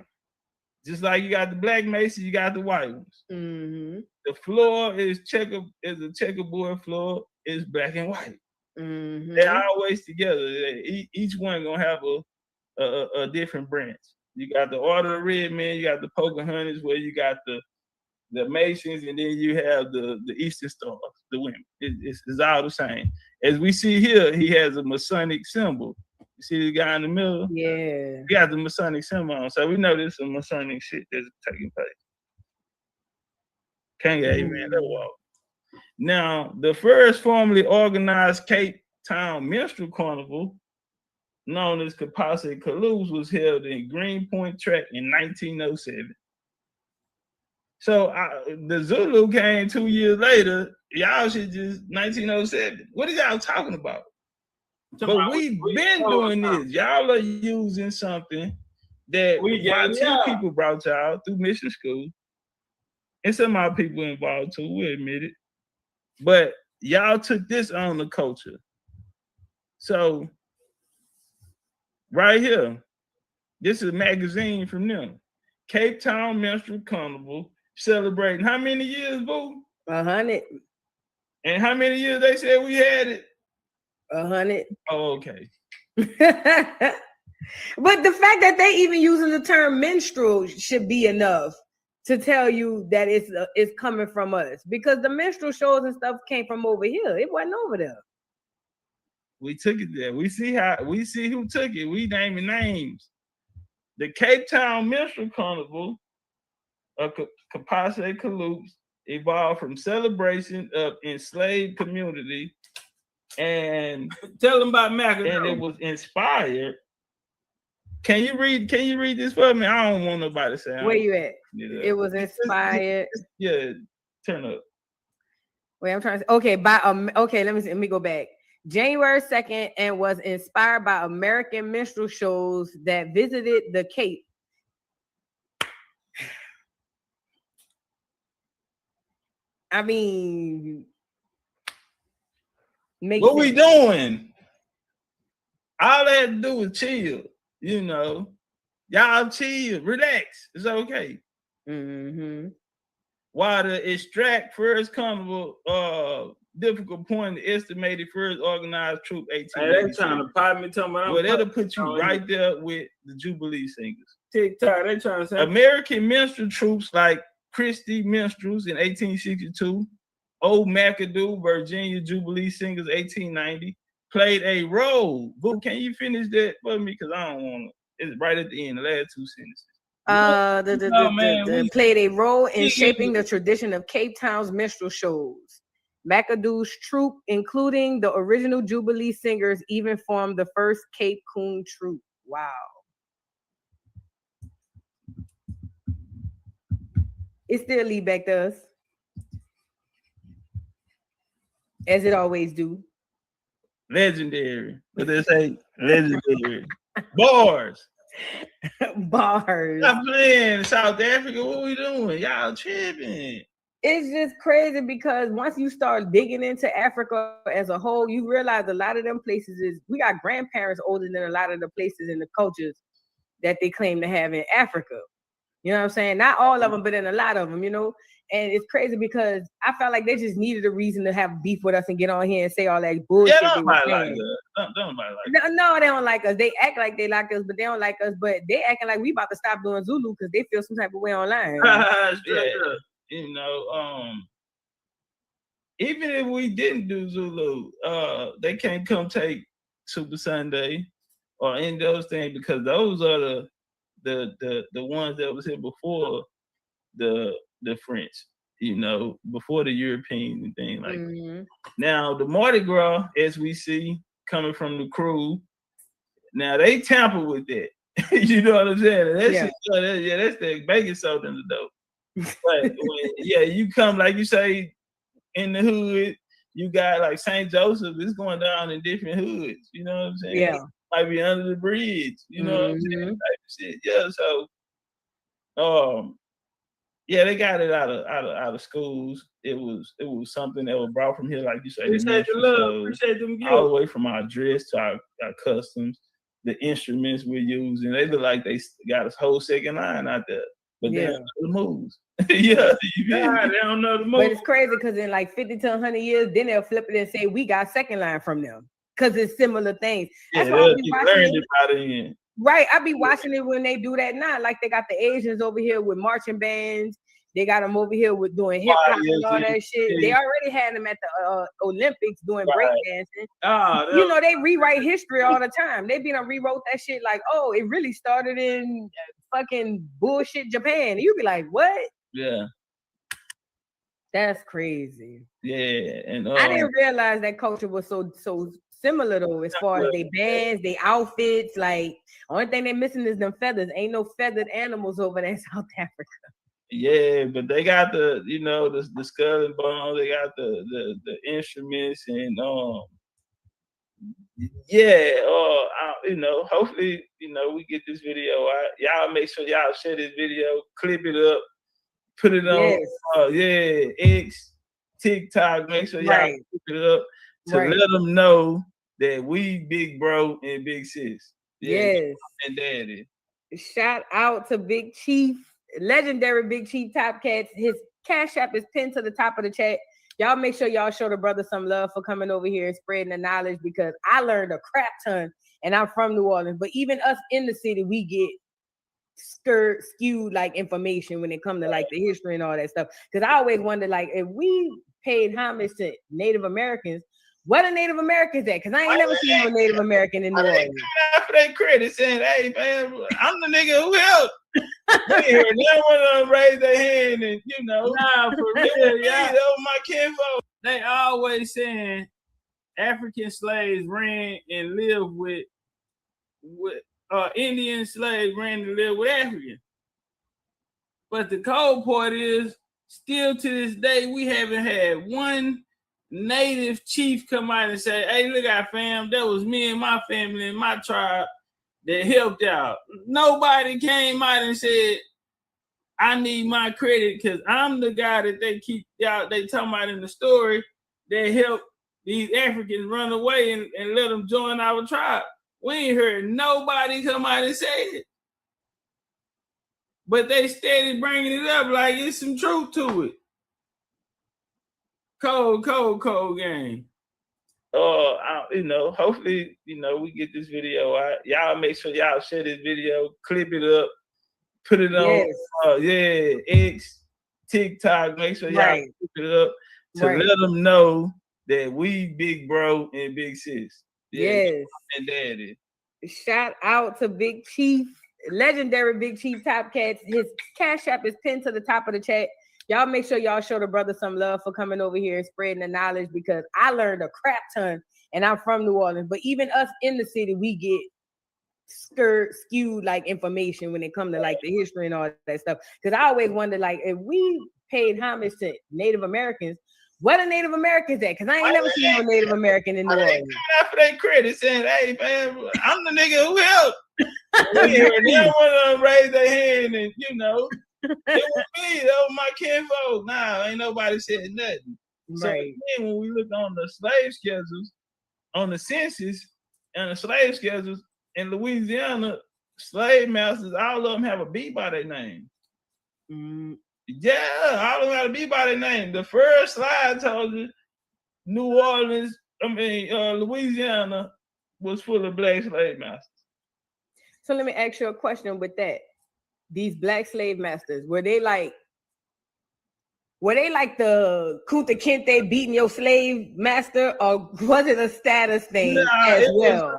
Just like you got the black Masons, you got the white ones. Mm-hmm. The floor is a checkerboard floor, is black and white. Mm-hmm. They're always together. Each one gonna have a different branch. You got the Order of Red Men, you got the Pocahontas, where you got the the Masons, and then you have the Eastern Stars, the women. It's all the same. As we see here, he has a Masonic symbol. You see the guy in the middle? Yeah. He got the Masonic symbol on, so we know there's some Masonic shit that's taking place. Can't get amen that walk. Now, the first formally organized Cape Town Minstrel Carnival, known as Kapase Kaloops, was held in Greenpoint Track in 1907. So the Zulu came 2 years later. Y'all should just 1907. What are y'all talking about? But we've been doing this. Y'all are using something that YT people brought y'all through mission school. And some of our people involved too, we admit it. But y'all took this on the culture. So right here, this is a magazine from them. Cape Town Minstrel Carnival, celebrating how many years, boo? 100. And how many years they said we had it? 100. Oh, okay. But the fact that they even using the term minstrel should be enough to tell you that it's coming from us, because the minstrel shows and stuff came from over here. It wasn't over there. We took it there. We see who took it. We naming names. The Cape Town Minstrel Carnival of Kapase Kaloops evolved from celebration of enslaved community, and tell them about McAdoo. And it was inspired. Can you read this for me? I don't want nobody to say. Where you at? It was inspired. Yeah, turn up. Wait, I'm trying to. Okay, okay. Let me go back. January 2nd, and was inspired by American minstrel shows that visited the Cape. I mean, what we doing? All they had to do was chill, you know. Y'all chill, relax. It's okay. Mm-hmm. While the Extract First Carnival, difficult point, the estimated first organized troop 18. They trying to pop me, talking about. Well, that'll put you right there with the Jubilee singers. TikTok, they trying to say American minstrel troops like Christie Minstrels in 1862, Old McAdoo, Virginia Jubilee Singers 1890, played a role. Boo, can you finish that for me? Because I don't want to. It's right at the end, the last two sentences. Played a role in shaping the tradition of Cape Town's minstrel shows. McAdoo's troupe, including the original Jubilee Singers, even formed the first Cape Coon troupe. Wow. It still lead back to us, as it always do. Legendary. What they say? Legendary. Bars. Bars. Stop playing South Africa. What we doing? Y'all tripping. It's just crazy because once you start digging into Africa as a whole, you realize a lot of them places we got grandparents older than a lot of the places and the cultures that they claim to have in Africa. You know what I'm saying? Not all of them, but in a lot of them, you know. And it's crazy because I felt like they just needed a reason to have beef with us and get on here and say all that bullshit. Yeah, nobody like us. Nobody like us. No, they don't like us. They act like they like us, but they don't like us. But they acting like we about to stop doing Zulu because they feel some type of way online. Yeah. You know, even if we didn't do Zulu, they can't come take Super Sunday or any of those things because those are the ones that was here before the French, you know, before the Europeans and things like that. Now the Mardi Gras, as we see coming from the crew, now they tamper with that. You know what I'm saying? That's the baking soda in the dope. But when, you come like you say in the hood, you got like St. Joseph, it's going down in different hoods. You know what I'm saying? Yeah, might be under the bridge. You know what I'm saying? Type of shit. Yeah. So, they got it out of schools. It was something that was brought from here, like you said. Appreciate the love. Appreciate them gifts. All the way from our dress to our customs, the instruments we're using. They look like they got a whole second line out there, but they don't know the moves. They don't know the moves. But it's crazy because in like 50 to 100 years, then they'll flip it and say we got second line from them because it's similar things. That's why Right, I be watching it when they do that now. Like they got the Asians over here with marching bands. They got them over here with doing hip hop and all that shit. They already had them at the Olympics doing breakdancing. You know, they rewrite history all the time. They rewrote that shit like, oh, it really started in fucking bullshit Japan. You be like, what? Yeah. That's crazy. Yeah, and I didn't realize that culture was so similar though, as far as they bands, they outfits. Like, only thing they're missing is them feathers. Ain't no feathered animals over there in South Africa. Yeah, but they got the, you know, the skull and bones. They got the instruments and you know, hopefully, you know, we get this video out. Y'all make sure y'all share this video, clip it up, put it on X, TikTok. Make sure y'all clip it up to let them know that we big bro and big sis. Yes. And daddy. Shout out to Big Chief, legendary Big Chief Top Catz. His Cash App is pinned to the top of the chat. Y'all make sure y'all show the brother some love for coming over here and spreading the knowledge, because I learned a crap ton and I'm from New Orleans. But even us in the city, we get skewed like information when it comes to like the history and all that stuff. Because I always wonder, like, if we paid homage to Native Americans, what are Native Americans at? Because I ain't never seen no Native American in New Orleans. Coming out for their credit saying, hey man, I'm the nigga who helped. They want to raise their hand and, you know. Nah, for real, yeah. That was my kinfolk. They always saying African slaves ran and lived with Indian slaves ran and lived with Africans. But the cold part is, still to this day, we haven't had one native chief come out and say, hey, look out, fam, that was me and my family and my tribe that helped out. Nobody came out and said, I need my credit because I'm the guy that they talking about in the story that helped these Africans run away and let them join our tribe. We ain't heard nobody come out and say it. But they steady bringing it up like it's some truth to it. Cold game. You know, hopefully, you know, we get this video out. Y'all make sure y'all share this video, clip it up, put it on X, TikTok. Make sure y'all clip it up to let them know that we big bro and big sis. Yes. And daddy. Shout out to Big Chief, legendary Big Chief Top Catz. His Cash App is pinned to the top of the chat. Y'all make sure y'all show the brother some love for coming over here and spreading the knowledge, because I learned a crap ton and I'm from New Orleans. But even us in the city, we get skewed like information when it comes to like the history and all that stuff. Because I always wonder, like, if we paid homage to Native Americans, what are Native Americans at? Because I ain't never seen no Native American in New Orleans. Coming out for their credit saying, hey man, I'm the nigga who helped. They want to raise their hand and, you know, it was me, that was my kinfolk. Nah, ain't nobody said nothing. So then when we look on the slave schedules, on the census and the slave schedules in Louisiana, slave masters, all of them have a B by their name. Yeah, all of them have a B by their name. The first slide told you Louisiana was full of black slave masters. So let me ask you a question with that. These black slave masters, were they like the Kunta Kinte beating your slave master, or was it a status thing as well?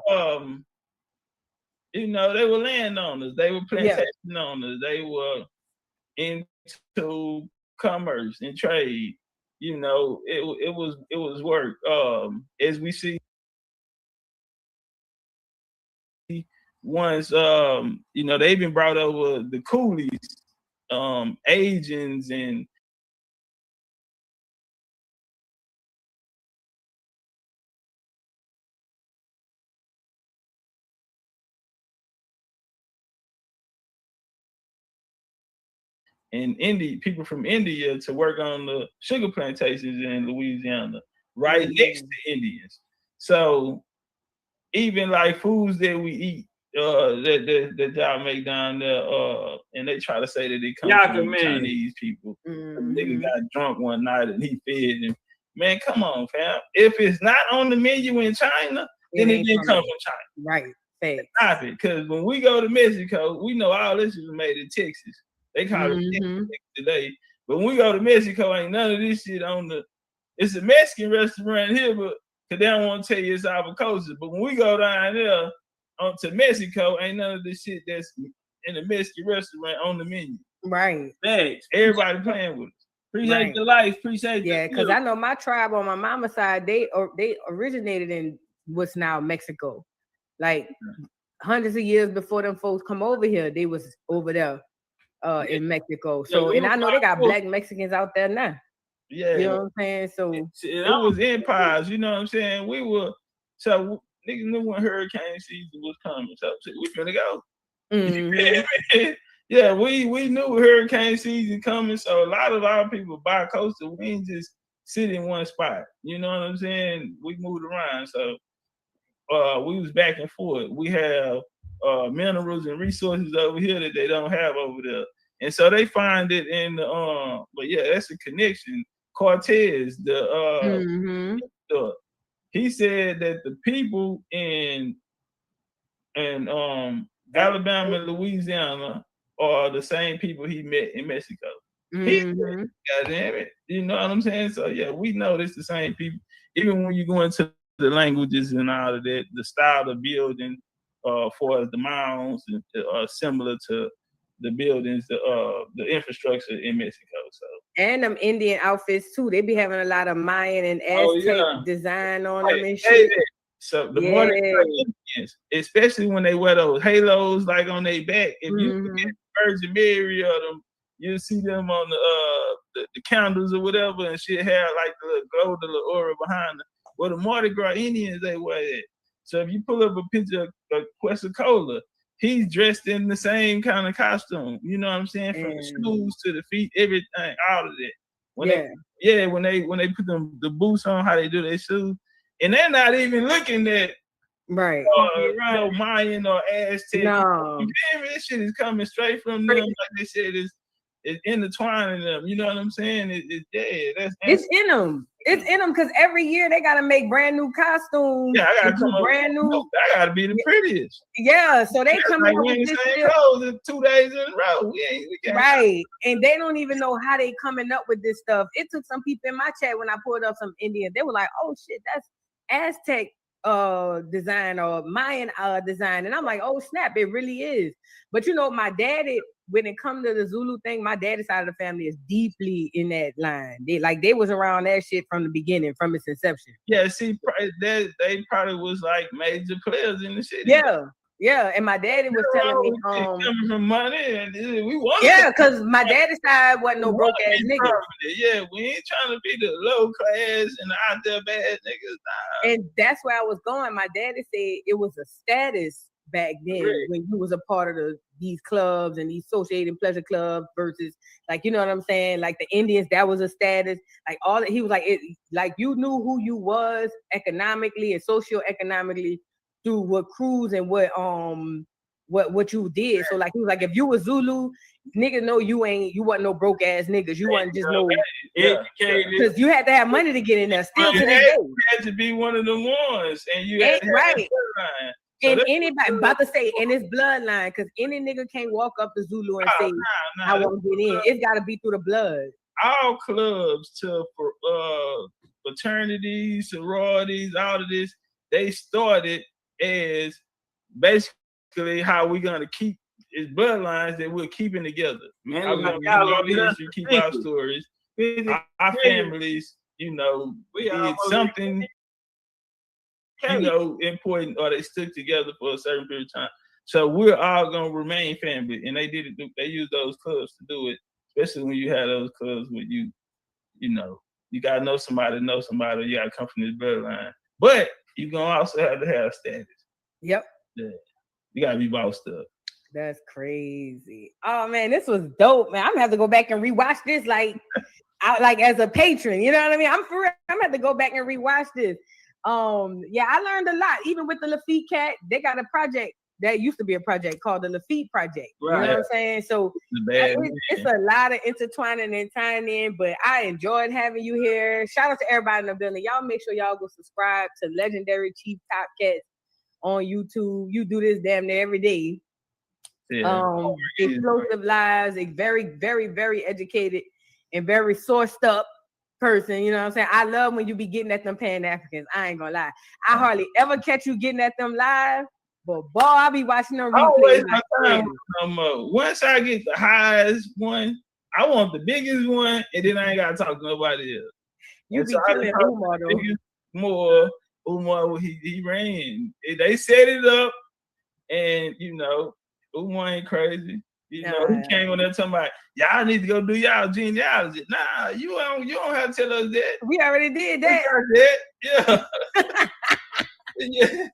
You know, they were landowners, they were plantation owners, they were into commerce and trade. You know, it was work. As we see, once you know, they've been brought over the coolies, agents and people from India to work on the sugar plantations in Louisiana, right next to Indians. So even like foods that we eat, that y'all make down there, and they try to say that they come from Chinese people. Nigga got drunk one night and he fed him. Man, come on, fam. If it's not on the menu in China, then it didn't come from China. Right. Stop it. Because when we go to Mexico, we know all this is made in Texas. They call it Texas today. But when we go to Mexico, ain't none of this shit on the. It's a Mexican restaurant here, but cause they don't want to tell you it's our culture. But when we go down there to Mexico, ain't none of this shit that's in the Mexican restaurant on the menu. Right. Thanks. Everybody playing with us. Appreciate the life. Appreciate because I know my tribe on my mama's side, they originated in what's now Mexico. Like hundreds of years before them folks come over here, they was over there in Mexico. So and I know they got black Mexicans out there now. Yeah. You know what I'm saying? So it was empires, you know what I'm saying? We were so niggas knew when hurricane season was coming. So we finna go. Mm-hmm. Yeah, we knew hurricane season coming, so a lot of our people bi-coastal, we ain't just sit in one spot. You know what I'm saying? We moved around, so we was back and forth. We have minerals and resources over here that they don't have over there, and so they find it in the But yeah, that's a connection. Cortez, he said that the people in Alabama and Louisiana are the same people he met in Mexico. Mm-hmm. Goddamn it. You know what I'm saying? So yeah, we know it's the same people. Even when you go into the languages and all of that, the style of building for the mounds are similar to the buildings, the infrastructure in Mexico. So and them Indian outfits too. They be having a lot of Mayan and Aztec design on them and shit. So the more they Indians, especially when they wear those halos like on their back, if you look at Virgin Mary or them, you'll see them on the candles or whatever, and shit have like the little glow, the little aura behind them. Well, the Mardi Gras Indians, they wear that. So if you pull up a picture of Quetzalcoatl, he's dressed in the same kind of costume. You know what I'm saying? From the shoes to the feet, everything, all of that. When they put the boots on, how they do their shoes, and they're not even looking at no Mayan or Aztec. No, this shit is coming straight from them. Like they said, it's intertwining them. You know what I'm saying? It's in them. It's in them because every year they gotta make brand new costumes. Yeah, I gotta come brand new. I gotta be the prettiest. Yeah, so they come like up we with ain't this same clothes 2 days in a row. We can't. Right, and they don't even know how they coming up with this stuff. It took some people in my chat when I pulled up some Indians. They were like, "Oh shit, that's Aztec design or Mayan design," and I'm like, "Oh snap, it really is." But you know, my daddy, when it comes to the Zulu thing, my daddy's side of the family is deeply in that line. They was around that shit from the beginning, from its inception. Yeah, see, they probably was like major players in the city. Yeah, and my daddy was telling me, coming from money, and we want. Yeah, because my daddy's side wasn't no broke ass nigga. Yeah, we ain't trying to be the low class and out there bad niggas. Nah. And that's where I was going. My daddy said it was a status back then when you was a part of these clubs and these associated pleasure clubs versus, like, you know what I'm saying, like the Indians, that was a status. Like all that, he was like, it, like you knew who you was economically and socioeconomically through what crews and what you did. So like he was like, if you was Zulu, niggas know you wasn't no broke ass niggas. You wasn't just no educated, because you had to have money to get in there. Still to this day, you had to be one of the ones, and you had to have bloodline. So and anybody about to say, and it's bloodline, because any nigga can't walk up to Zulu and say, I want to get in. It's got to be through the blood. All clubs to fraternities, sororities, all of this, they started as basically how we're gonna keep is bloodlines that we're keeping together. Man, we keep our stories, our families, you know, did something, you know, important, or they stuck together for a certain period of time. So we're all gonna remain family, and they did it. They used those clubs to do it, especially when you have those clubs where you know, you gotta know somebody, you gotta come from this bloodline, but you gonna also have to have status. Yep. Yeah. You gotta be bossed up. That's crazy. Oh man, this was dope, man. I'm gonna have to go back and rewatch this, like as a patron. You know what I mean? I'm for real. I'm gonna have to go back and rewatch this. Yeah, I learned a lot. Even with the Lafitte Cat, they got a project that used to be a project called the Lafitte Project. Right. You know what I'm saying? So it's a lot of intertwining and tying in, but I enjoyed having you here. Shout out to everybody in the building. Y'all make sure y'all go subscribe to Legendary Chief Top Catz on YouTube. You do this damn near every day. Yeah. Explosive lives, very, very, very educated and very sourced up person. You know what I'm saying? I love when you be getting at them Pan-Africans. I ain't gonna lie. I hardly ever catch you getting at them live, but boy, I be watching them I don't replays. waste my time no more. Once I get the highest one, I want the biggest one, and then I ain't gotta talk to nobody else. You be killing Umar though. More Umar, he ran. They set it up, and you know, Umar ain't crazy. You know, he came on there talking about y'all need to go do y'all genealogy. Nah, you don't have to tell us that. We already did that. Yeah. Yeah.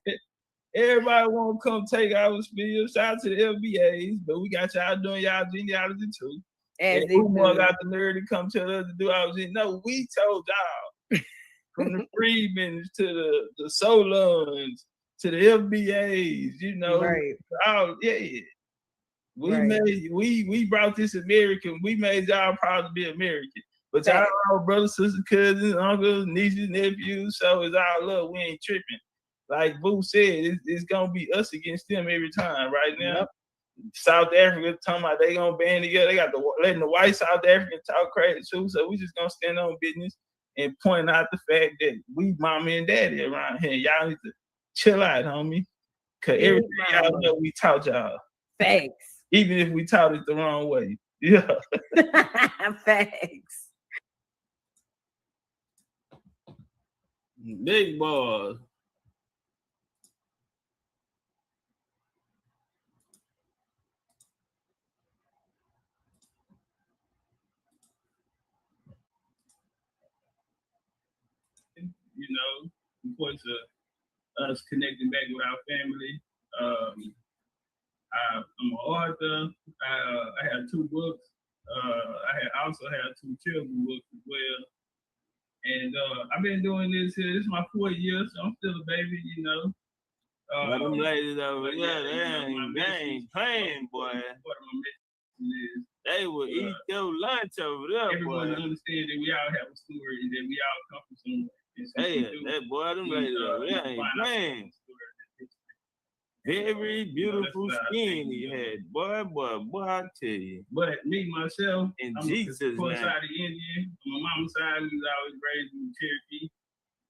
Everybody want to come take our spiel. Shout out to the FBAs, but we got y'all doing y'all genealogy too. And Umar got the nerve to come tell us to do our genealogy. No, we told y'all. From the Freedmans to the Solons to the FBAs, you know. Right. Oh, yeah. We brought this American. We made y'all proud to be American. But y'all all brothers, sisters, cousins, uncles, nieces, nephews. So it's all love. We ain't tripping. Like Boo said, it's gonna be us against them every time. Right now, yep. South Africa talking about they gonna band together. They got letting the white South African talk crazy too. So we just gonna stand on business and point out the fact that we mommy and daddy around here. Y'all need to chill out, homie. Cause everything y'all know we taught y'all. Thanks. Even if we taught it the wrong way. Yeah. Thanks. Big boys. You know, important to us connecting back with our family. I'm an author. I have 2 books. I also have 2 children's books as well. And I've been doing this here. This is my 4th year, so I'm still a baby, you know. Them ladies over there, they ain't playing, boy. They will eat your lunch over there, everyone boy. Understand that we all have a story and that we all come from somewhere. Hey, that boy, them ladies over there ain't playing. Very beautiful skin he had, boy, I tell you. But me, myself, I'm Jesus, side of Indian. On my mama's side, we was always raised in Cherokee.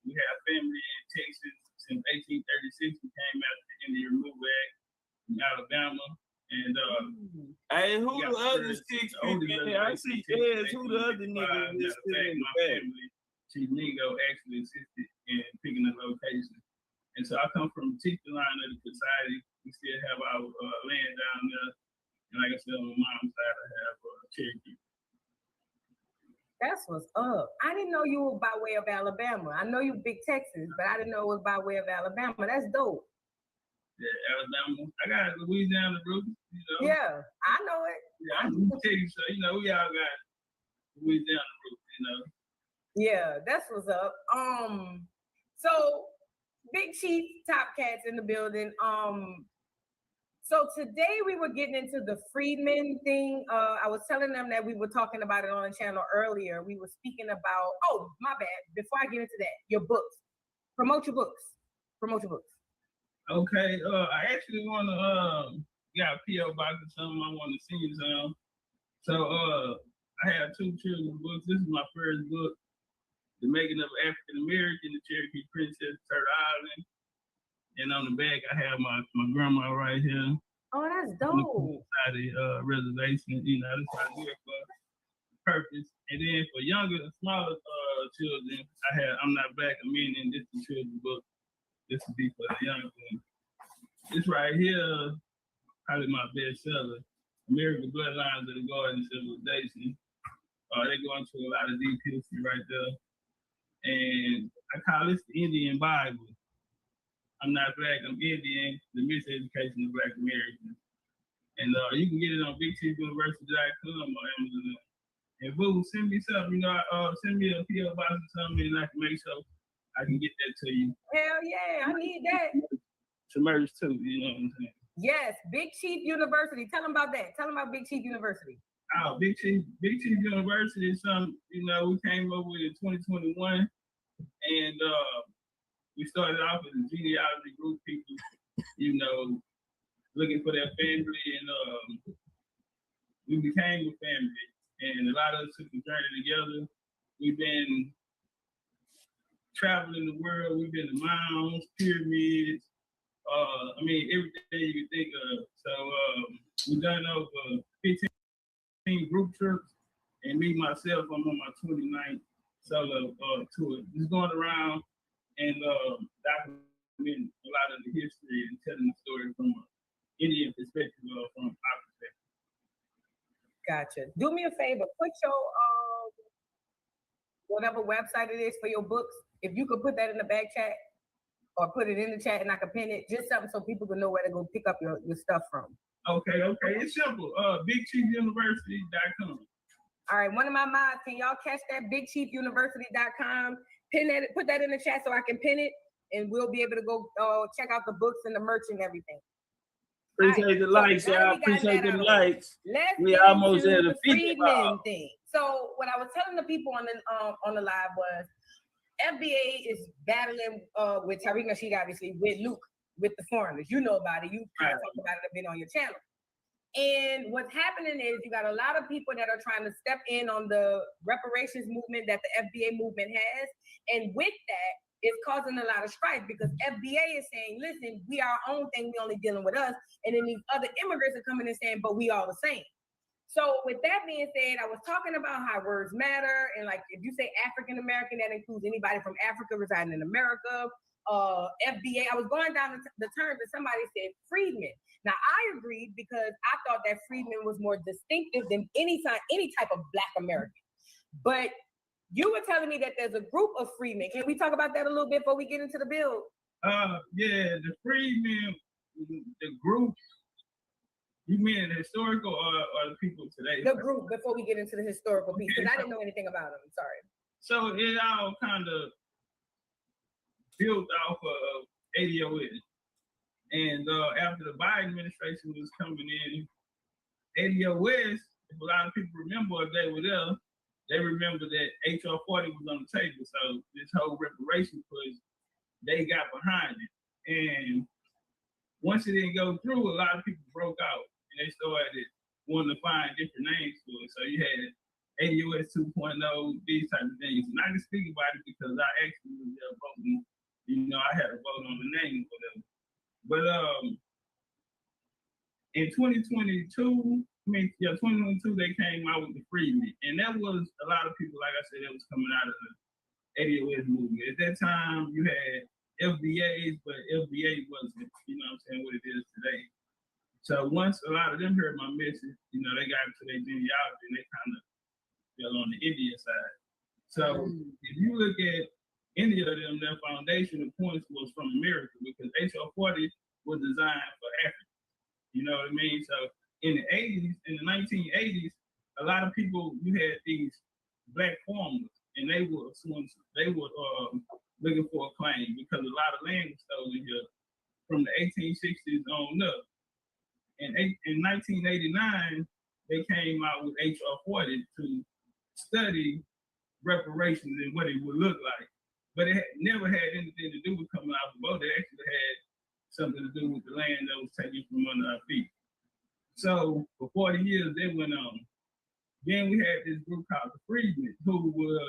We have family in Texas since 1836. We came out of the Indian Removal Act in Alabama. And hey, who the other 6 people in there? I see Catz. Who the other nigga that's still in the family? Chief Mingo actually assisted in picking the location. And so I come from the teacher line of the society. We still have our land down there. And like I said, on my mom's side, I have Cherokee. That's what's up. I didn't know you were by way of Alabama. I know you big Texas, but I didn't know it was by way of Alabama. That's dope. Yeah, Alabama. I got Louisiana roots, you know. Yeah, I know it. Yeah, I'm from Texas, so you know we all got Louisiana roots, you know. Yeah, that's what's up. So Big Chief, Top Catz in the building. So today we were getting into the Freedmen thing. I was telling them that we were talking about it on the channel earlier. We were speaking about, oh, my bad. Before I get into that, your books. Promote your books. Okay, I actually want to got a P.O. box or something. I want to send you some. So I have 2 children's books. This is my first book, The Making of African American, the Cherokee Princess, Turtle Island. And on the back, I have my grandma right here. Oh, that's dope. Side of the reservation, you know, that's what I do it for purpose. And then for younger, smaller children, I'm Not Black, meaning this is a children's book. This would be for the young ones. This right here, probably my best seller, American Bloodlines of the Garden Civilization. They go into a lot of deep history right there. And I call this the Indian Bible. I'm not Black, I'm Indian, the miseducation of Black Americans. And you can get it on BigChiefUniversity.com or Amazon. And Boo, send me something, you know, send me a P.O. box or something, and I can make sure I can get that to you. Hell yeah, I need that. To merge too, you know what I'm saying? Yes, Big Chief University. Tell them about that. Tell them about Big Chief University. Oh, Big Chief University is something, you know, we came up with in 2021. And we started off as a genealogy group, people, you know, looking for their family. And we became a family. and a lot of us took the journey together. We've been traveling the world. We've been to mounds, pyramids. I mean, everything you can think of. So we've done over 15 group trips, and me myself, I'm on my 29th solo tour. Just going around and documenting a lot of the history and telling the story from an Indian perspective or from our perspective. Gotcha. Do me a favor, put your whatever website it is for your books. If you could put that in the back chat or put it in the chat and I can pin it, just something so people can know where to go pick up your stuff from. Okay. It's simple. BigChiefUniversity.com. All right, one of my mods, can y'all catch that? BigChiefUniversity.com. Pin that, put that in the chat so I can pin it, and we'll be able to go check out the books and the merch and everything. Appreciate the likes, y'all. Appreciate the likes. We almost at the Freedmen thing. So what I was telling the people on the live was FBA is battling with Tariq Nasheed, obviously, with Luke, with the foreigners. You know about it. You talked about it a bit on your channel. And what's happening is you got a lot of people that are trying to step in on the reparations movement that the FBA movement has. And with that, it's causing a lot of strife because FBA is saying, listen, we are our own thing, we only dealing with us. And then these other immigrants are coming and saying, but we all the same. So with that being said, I was talking about how words matter. And like, if you say African-American, that includes anybody from Africa residing in America. FBA, I was going down the terms and somebody said freedmen. Now I agreed because I thought that freedmen was more distinctive than any type of Black American. But you were telling me that there's a group of freedmen. Can we talk about that a little bit before we get into the bill? Yeah, the freedmen, the group. You mean the historical or the people today? The group, before we get into the historical piece, because I didn't know anything about them. Sorry. So it all kind of built off of ADOS. And after the Biden administration was coming in, ADOS, if a lot of people remember, if they were there, they remember that HR 40 was on the table. So this whole reparation push, they got behind it. And once it didn't go through, a lot of people broke out. And they started wanting to find different names for it. So you had ADOS 2.0, these type of things. And I can speak about it because I actually was there voting. You know, I had a vote on the name or whatever. But in 2022, they came out with the freedmen. And that was a lot of people, like I said, that was coming out of the ADOS movement. At that time, you had FBAs, but FBA wasn't, you know what I'm saying, what it is today. So once a lot of them heard my message, you know, they got into their genealogy and they kind of fell on the Indian side. So if you look at any of them, their foundation of points was from America because HR 40 was designed for Africa. You know what I mean? So in the 80s, in the 1980s, a lot of people, you had these Black farmers and they were looking for a claim because a lot of land was stolen here from the 1860s on up. And in 1989, they came out with HR 40 to study reparations and what it would look like. But it never had anything to do with coming out of the boat. It actually had something to do with the land that was taken from under our feet. So for 40 years, they went on. Then we had this group called the Freedmen, who were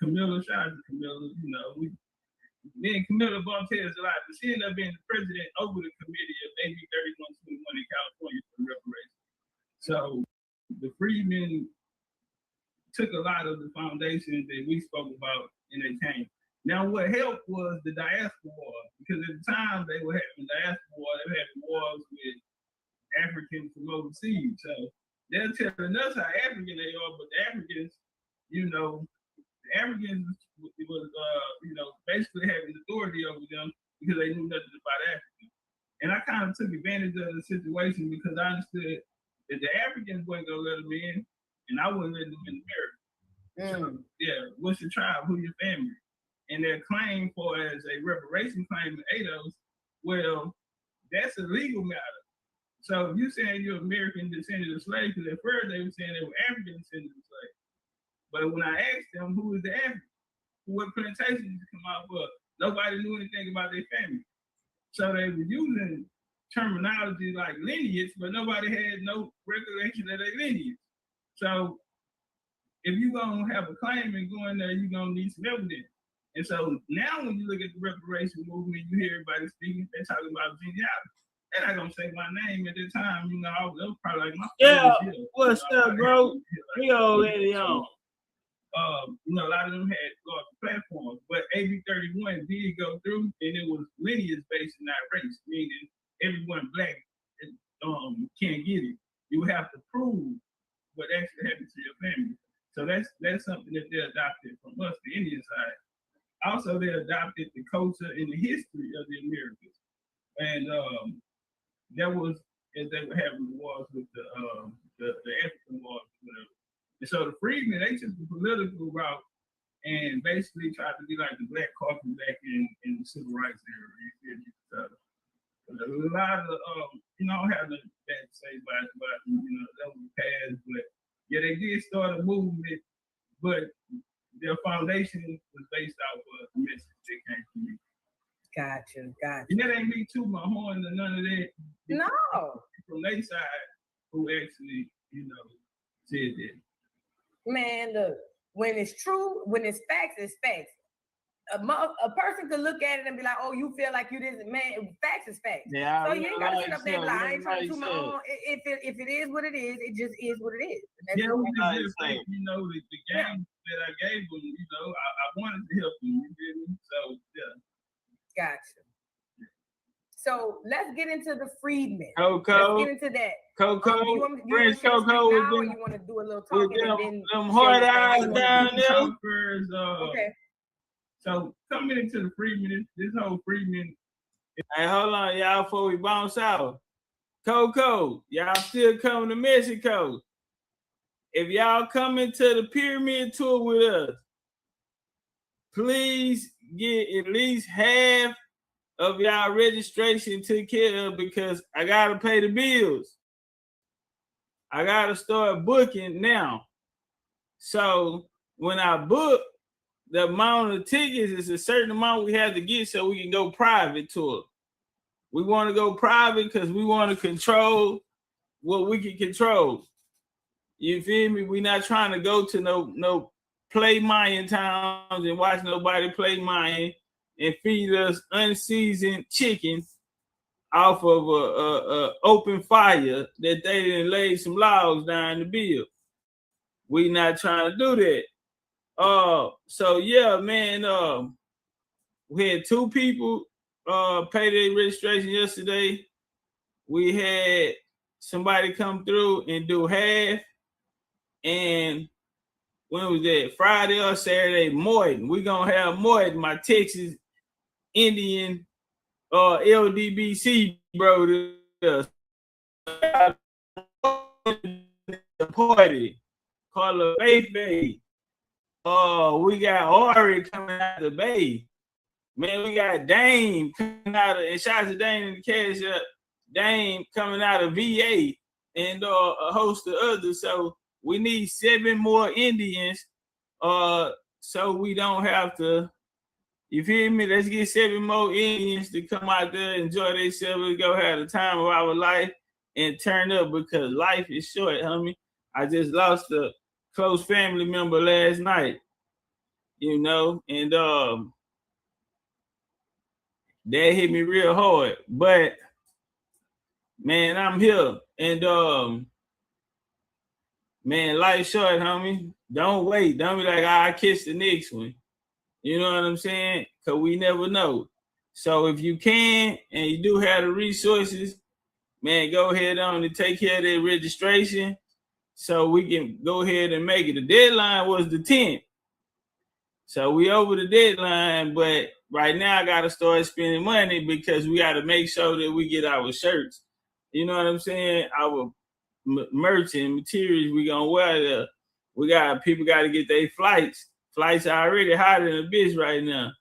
Camilla, shout out to Camilla, you know, me and Camilla bumped heads a lot, but she ended up being the president over the committee of AB 3121 in California for reparations. So the Freedmen took a lot of the foundations that we spoke about and they came. Now what helped was the diaspora war, because at the time they were having diaspora war, they were having wars with Africans from overseas. So they're telling us how African they are, but the Africans, you know, the Africans was, you know, basically having authority over them because they knew nothing about Africa. And I kind of took advantage of the situation because I understood that the Africans weren't gonna let them in, and I wouldn't let them in America. So, yeah, what's your tribe? Who your family? And their claim for as a reparation claim in ADOS, well, that's a legal matter. So if you're saying you're American descendant of slaves, because at first they were saying they were African descendants of slaves. But when I asked them who is the African, what plantation did you come out for, nobody knew anything about their family. So they were using terminology like lineage, but nobody had no recollection of their lineage. So if you're gonna have a claim and go in there, you're gonna need some evidence. And so now when you look at the reparation movement, you hear everybody speaking, they're talking about genealogy. They're not gonna say my name at the time, you know, I was probably like my what's up, bro? We already on. You know, a lot of them had large platforms, but AB 31 did go through, and it was lineage based and not race, meaning everyone black can't get it. You have to prove what actually happened to your family. So that's something that they adopted from us, the Indian side. Also, they adopted the culture and the history of the Americas, and that was as they were having the wars with the African wars, whatever. And so the freedmen, they took the political route and basically tried to be like the Black Caucus back in the civil rights era. So a lot of you know, I don't have nothing bad to say about you know, that was the past, but yeah, they did start a movement, but their foundation was based off of the message that came from me. Gotcha. And that ain't me tooting my horn or none of that. No. From their side, who actually, you know, said that. Man, look, when it's true, when it's facts, it's facts. A person could look at it and be like, "Oh, you feel like you didn't." Man, facts is facts. Yeah, so you ain't gotta sit up there and be like, "I ain't trying to do my own." If it is what it is, it just is what it is. Yeah, you know, the game that I gave them, you know, I wanted to help them. You feel me? So yeah. Gotcha. So let's get into the freedmen. Coco. Let's get into that. Coco. French Coco. You want to do a little talking and then them hard eyes down there. Okay. So coming into the freedmen, this whole freedmen. Hey, hold on, y'all, before we bounce out. Coco, y'all still coming to Mexico. If y'all coming to the pyramid tour with us, please get at least half of y'all registration took care of, because I gotta pay the bills. I gotta start booking now. So when I book, the amount of tickets is a certain amount we have to get so we can go private tour. We want to go private because we want to control what we can control. You feel me? We're not trying to go to no play Mayan towns and watch nobody play Mayan and feed us unseasoned chicken off of a open fire that they didn't lay some logs down the bill. We not trying to do that. So yeah, man, we had 2 people pay their registration yesterday. We had somebody come through and do half. And when was that? Friday or Saturday, Morton. We're gonna have Morton, my Texas Indian LDBC bro, the party called the Bay. We got Ori coming out of the Bay. Man, we got Dame coming out of, and shout out to Dame in the cash up. Dame coming out of VA and a host of others. So we need 7 more Indians. So we don't have to, you feel me? Let's get 7 more Indians to come out there, enjoy themselves, go have the time of our life and turn up, because life is short, homie. I just lost a close family member last night, you know, and that hit me real hard. But man, I'm here, and man, life short, homie. Don't wait. Don't be like, I kiss the next one. You know what I'm saying? Because we never know. So if you can and you do have the resources, man, go ahead on and take care of that registration so we can go ahead and make it. The deadline was the 10th. So we over the deadline, but right now I got to start spending money because we got to make sure that we get our shirts. You know what I'm saying? Our merch and materials we going to wear there. People got to get their flights. Flights are already hotter than a bitch right now.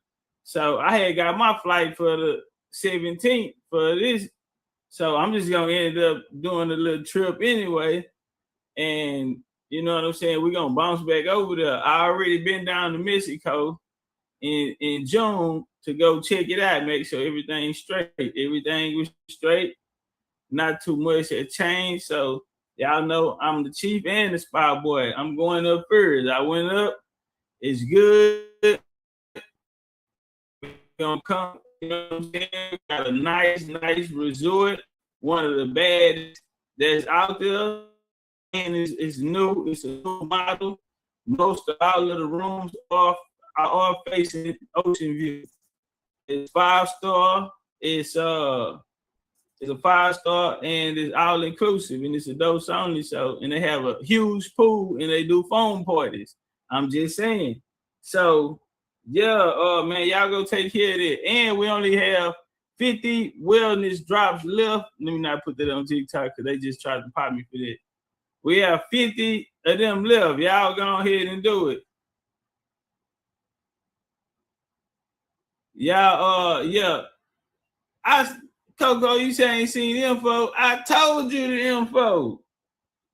So I had got my flight for the 17th for this. So I'm just going to end up doing a little trip anyway. And you know what I'm saying? We're going to bounce back over there. I already been down to Mexico in June to go check it out, make sure everything's straight. Everything was straight. Not too much had changed. So Y'all know I'm the chief and the spy boy. I'm going up first. I went up. It's good. We're gonna come. You know what I'm saying? Got a nice resort. One of the baddest that's out there. And it's new. It's a new model. Most of all of the rooms are facing ocean view. It's 5-star. It's a 5-star and it's all inclusive and it's adults only. So and they have a huge pool and they do foam parties. I'm just saying. So yeah, man, y'all go take care of it. And we only have 50 wellness drops left. Let me not put that on TikTok because they just tried to pop me for that. We have 50 of them left. Y'all go ahead and do it. Y'all, yeah. Coco, you say I ain't seen the info. I told you the info.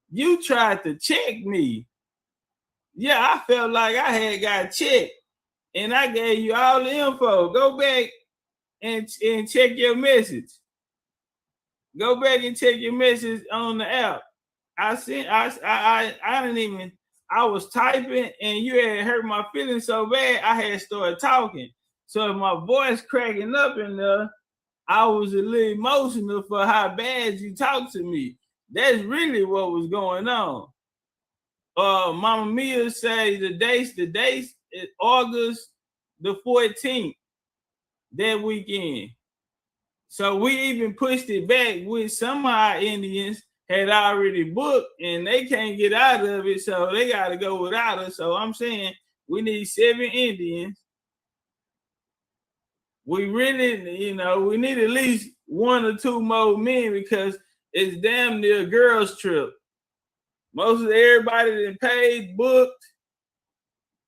You tried to check me. Yeah, I felt like I had got checked. And I gave you all the info. Go back and check your message. Go back and check your message on the app. I didn't even, I was typing and you had hurt my feelings so bad, I had started talking. So if my voice cracking up in there, I was a little emotional for how bad you talked to me. That's really what was going on. Mama Mia say the dates is August the 14th, that weekend. So we even pushed it back with some of our Indians had already booked and they can't get out of it, so they got to go without us. So I'm saying we need 7 Indians. We really, we need at least 1 or 2 more men because it's damn near a girls' trip. Most of everybody that paid, booked,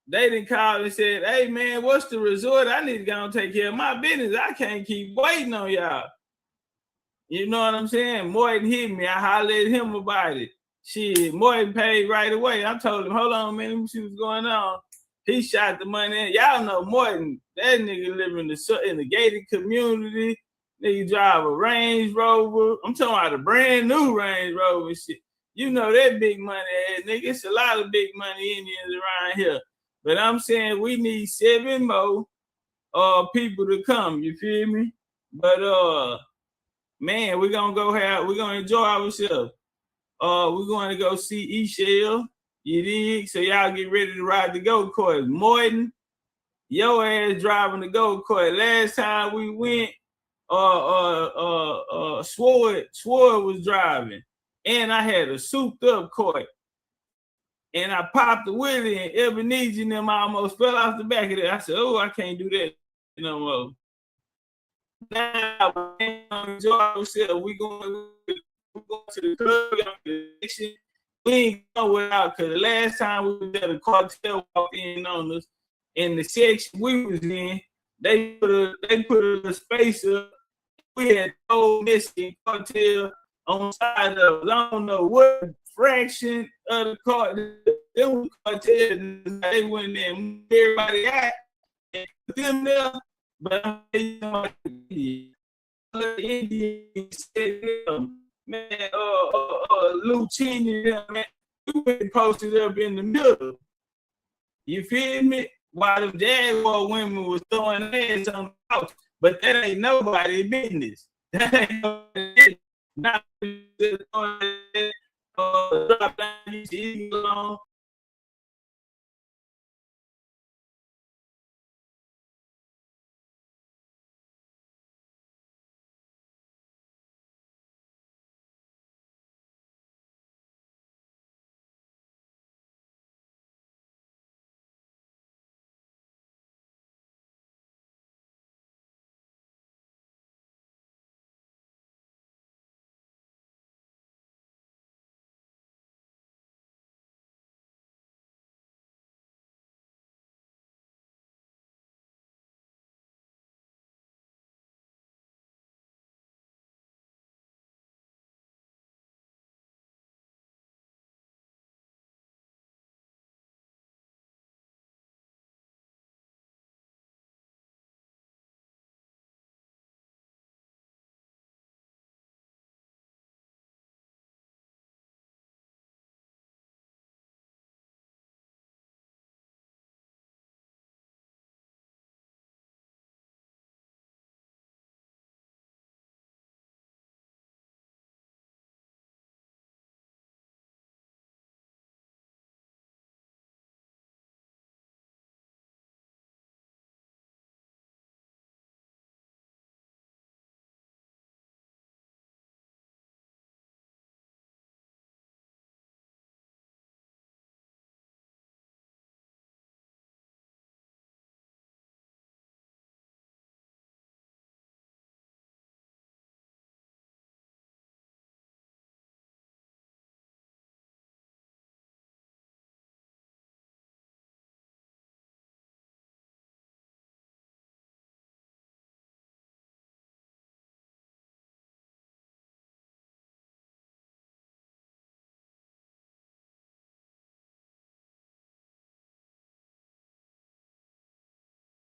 they didn't call and said, hey, man, what's the resort? I need to go and take care of my business. I can't keep waiting on y'all. You know what I'm saying? Morton hit me. I hollered at him about it. Shit, Morton paid right away. I told him, hold on, man, let me see what's going on. He shot the money in. Y'all know Morton. That nigga live in the gated community. Nigga drive a Range Rover. I'm talking about a brand new Range Rover shit. You know that big money ass nigga. It's a lot of big money Indians around here. But I'm saying we need 7 more people to come. You feel me? But man, we're gonna enjoy ourselves. We're going to go see Eshell. You dig? So y'all get ready to ride the go-kart. Morton, your ass driving the go-kart. Last time we went, Sword was driving. And I had a souped-up kart. And I popped the wheelie and Ebenezer and them almost fell off the back of it. I said, oh, I can't do that no more. Now, we're going to enjoy ourselves. We're going to the club. We ain't going without, because the last time we was at a cartel walked in on us, in the section we was in, they put a space up. We had told Mexican cartel on the side of us. I don't know what fraction of the cartel, they went there and everybody out and put them there, but the Indians said, man, Lucini, man, we been posted up in the middle. You feel me? While the Jaguar women was throwing hands on the couch, but that ain't nobody's business. That ain't nobody's business. Not drop down these along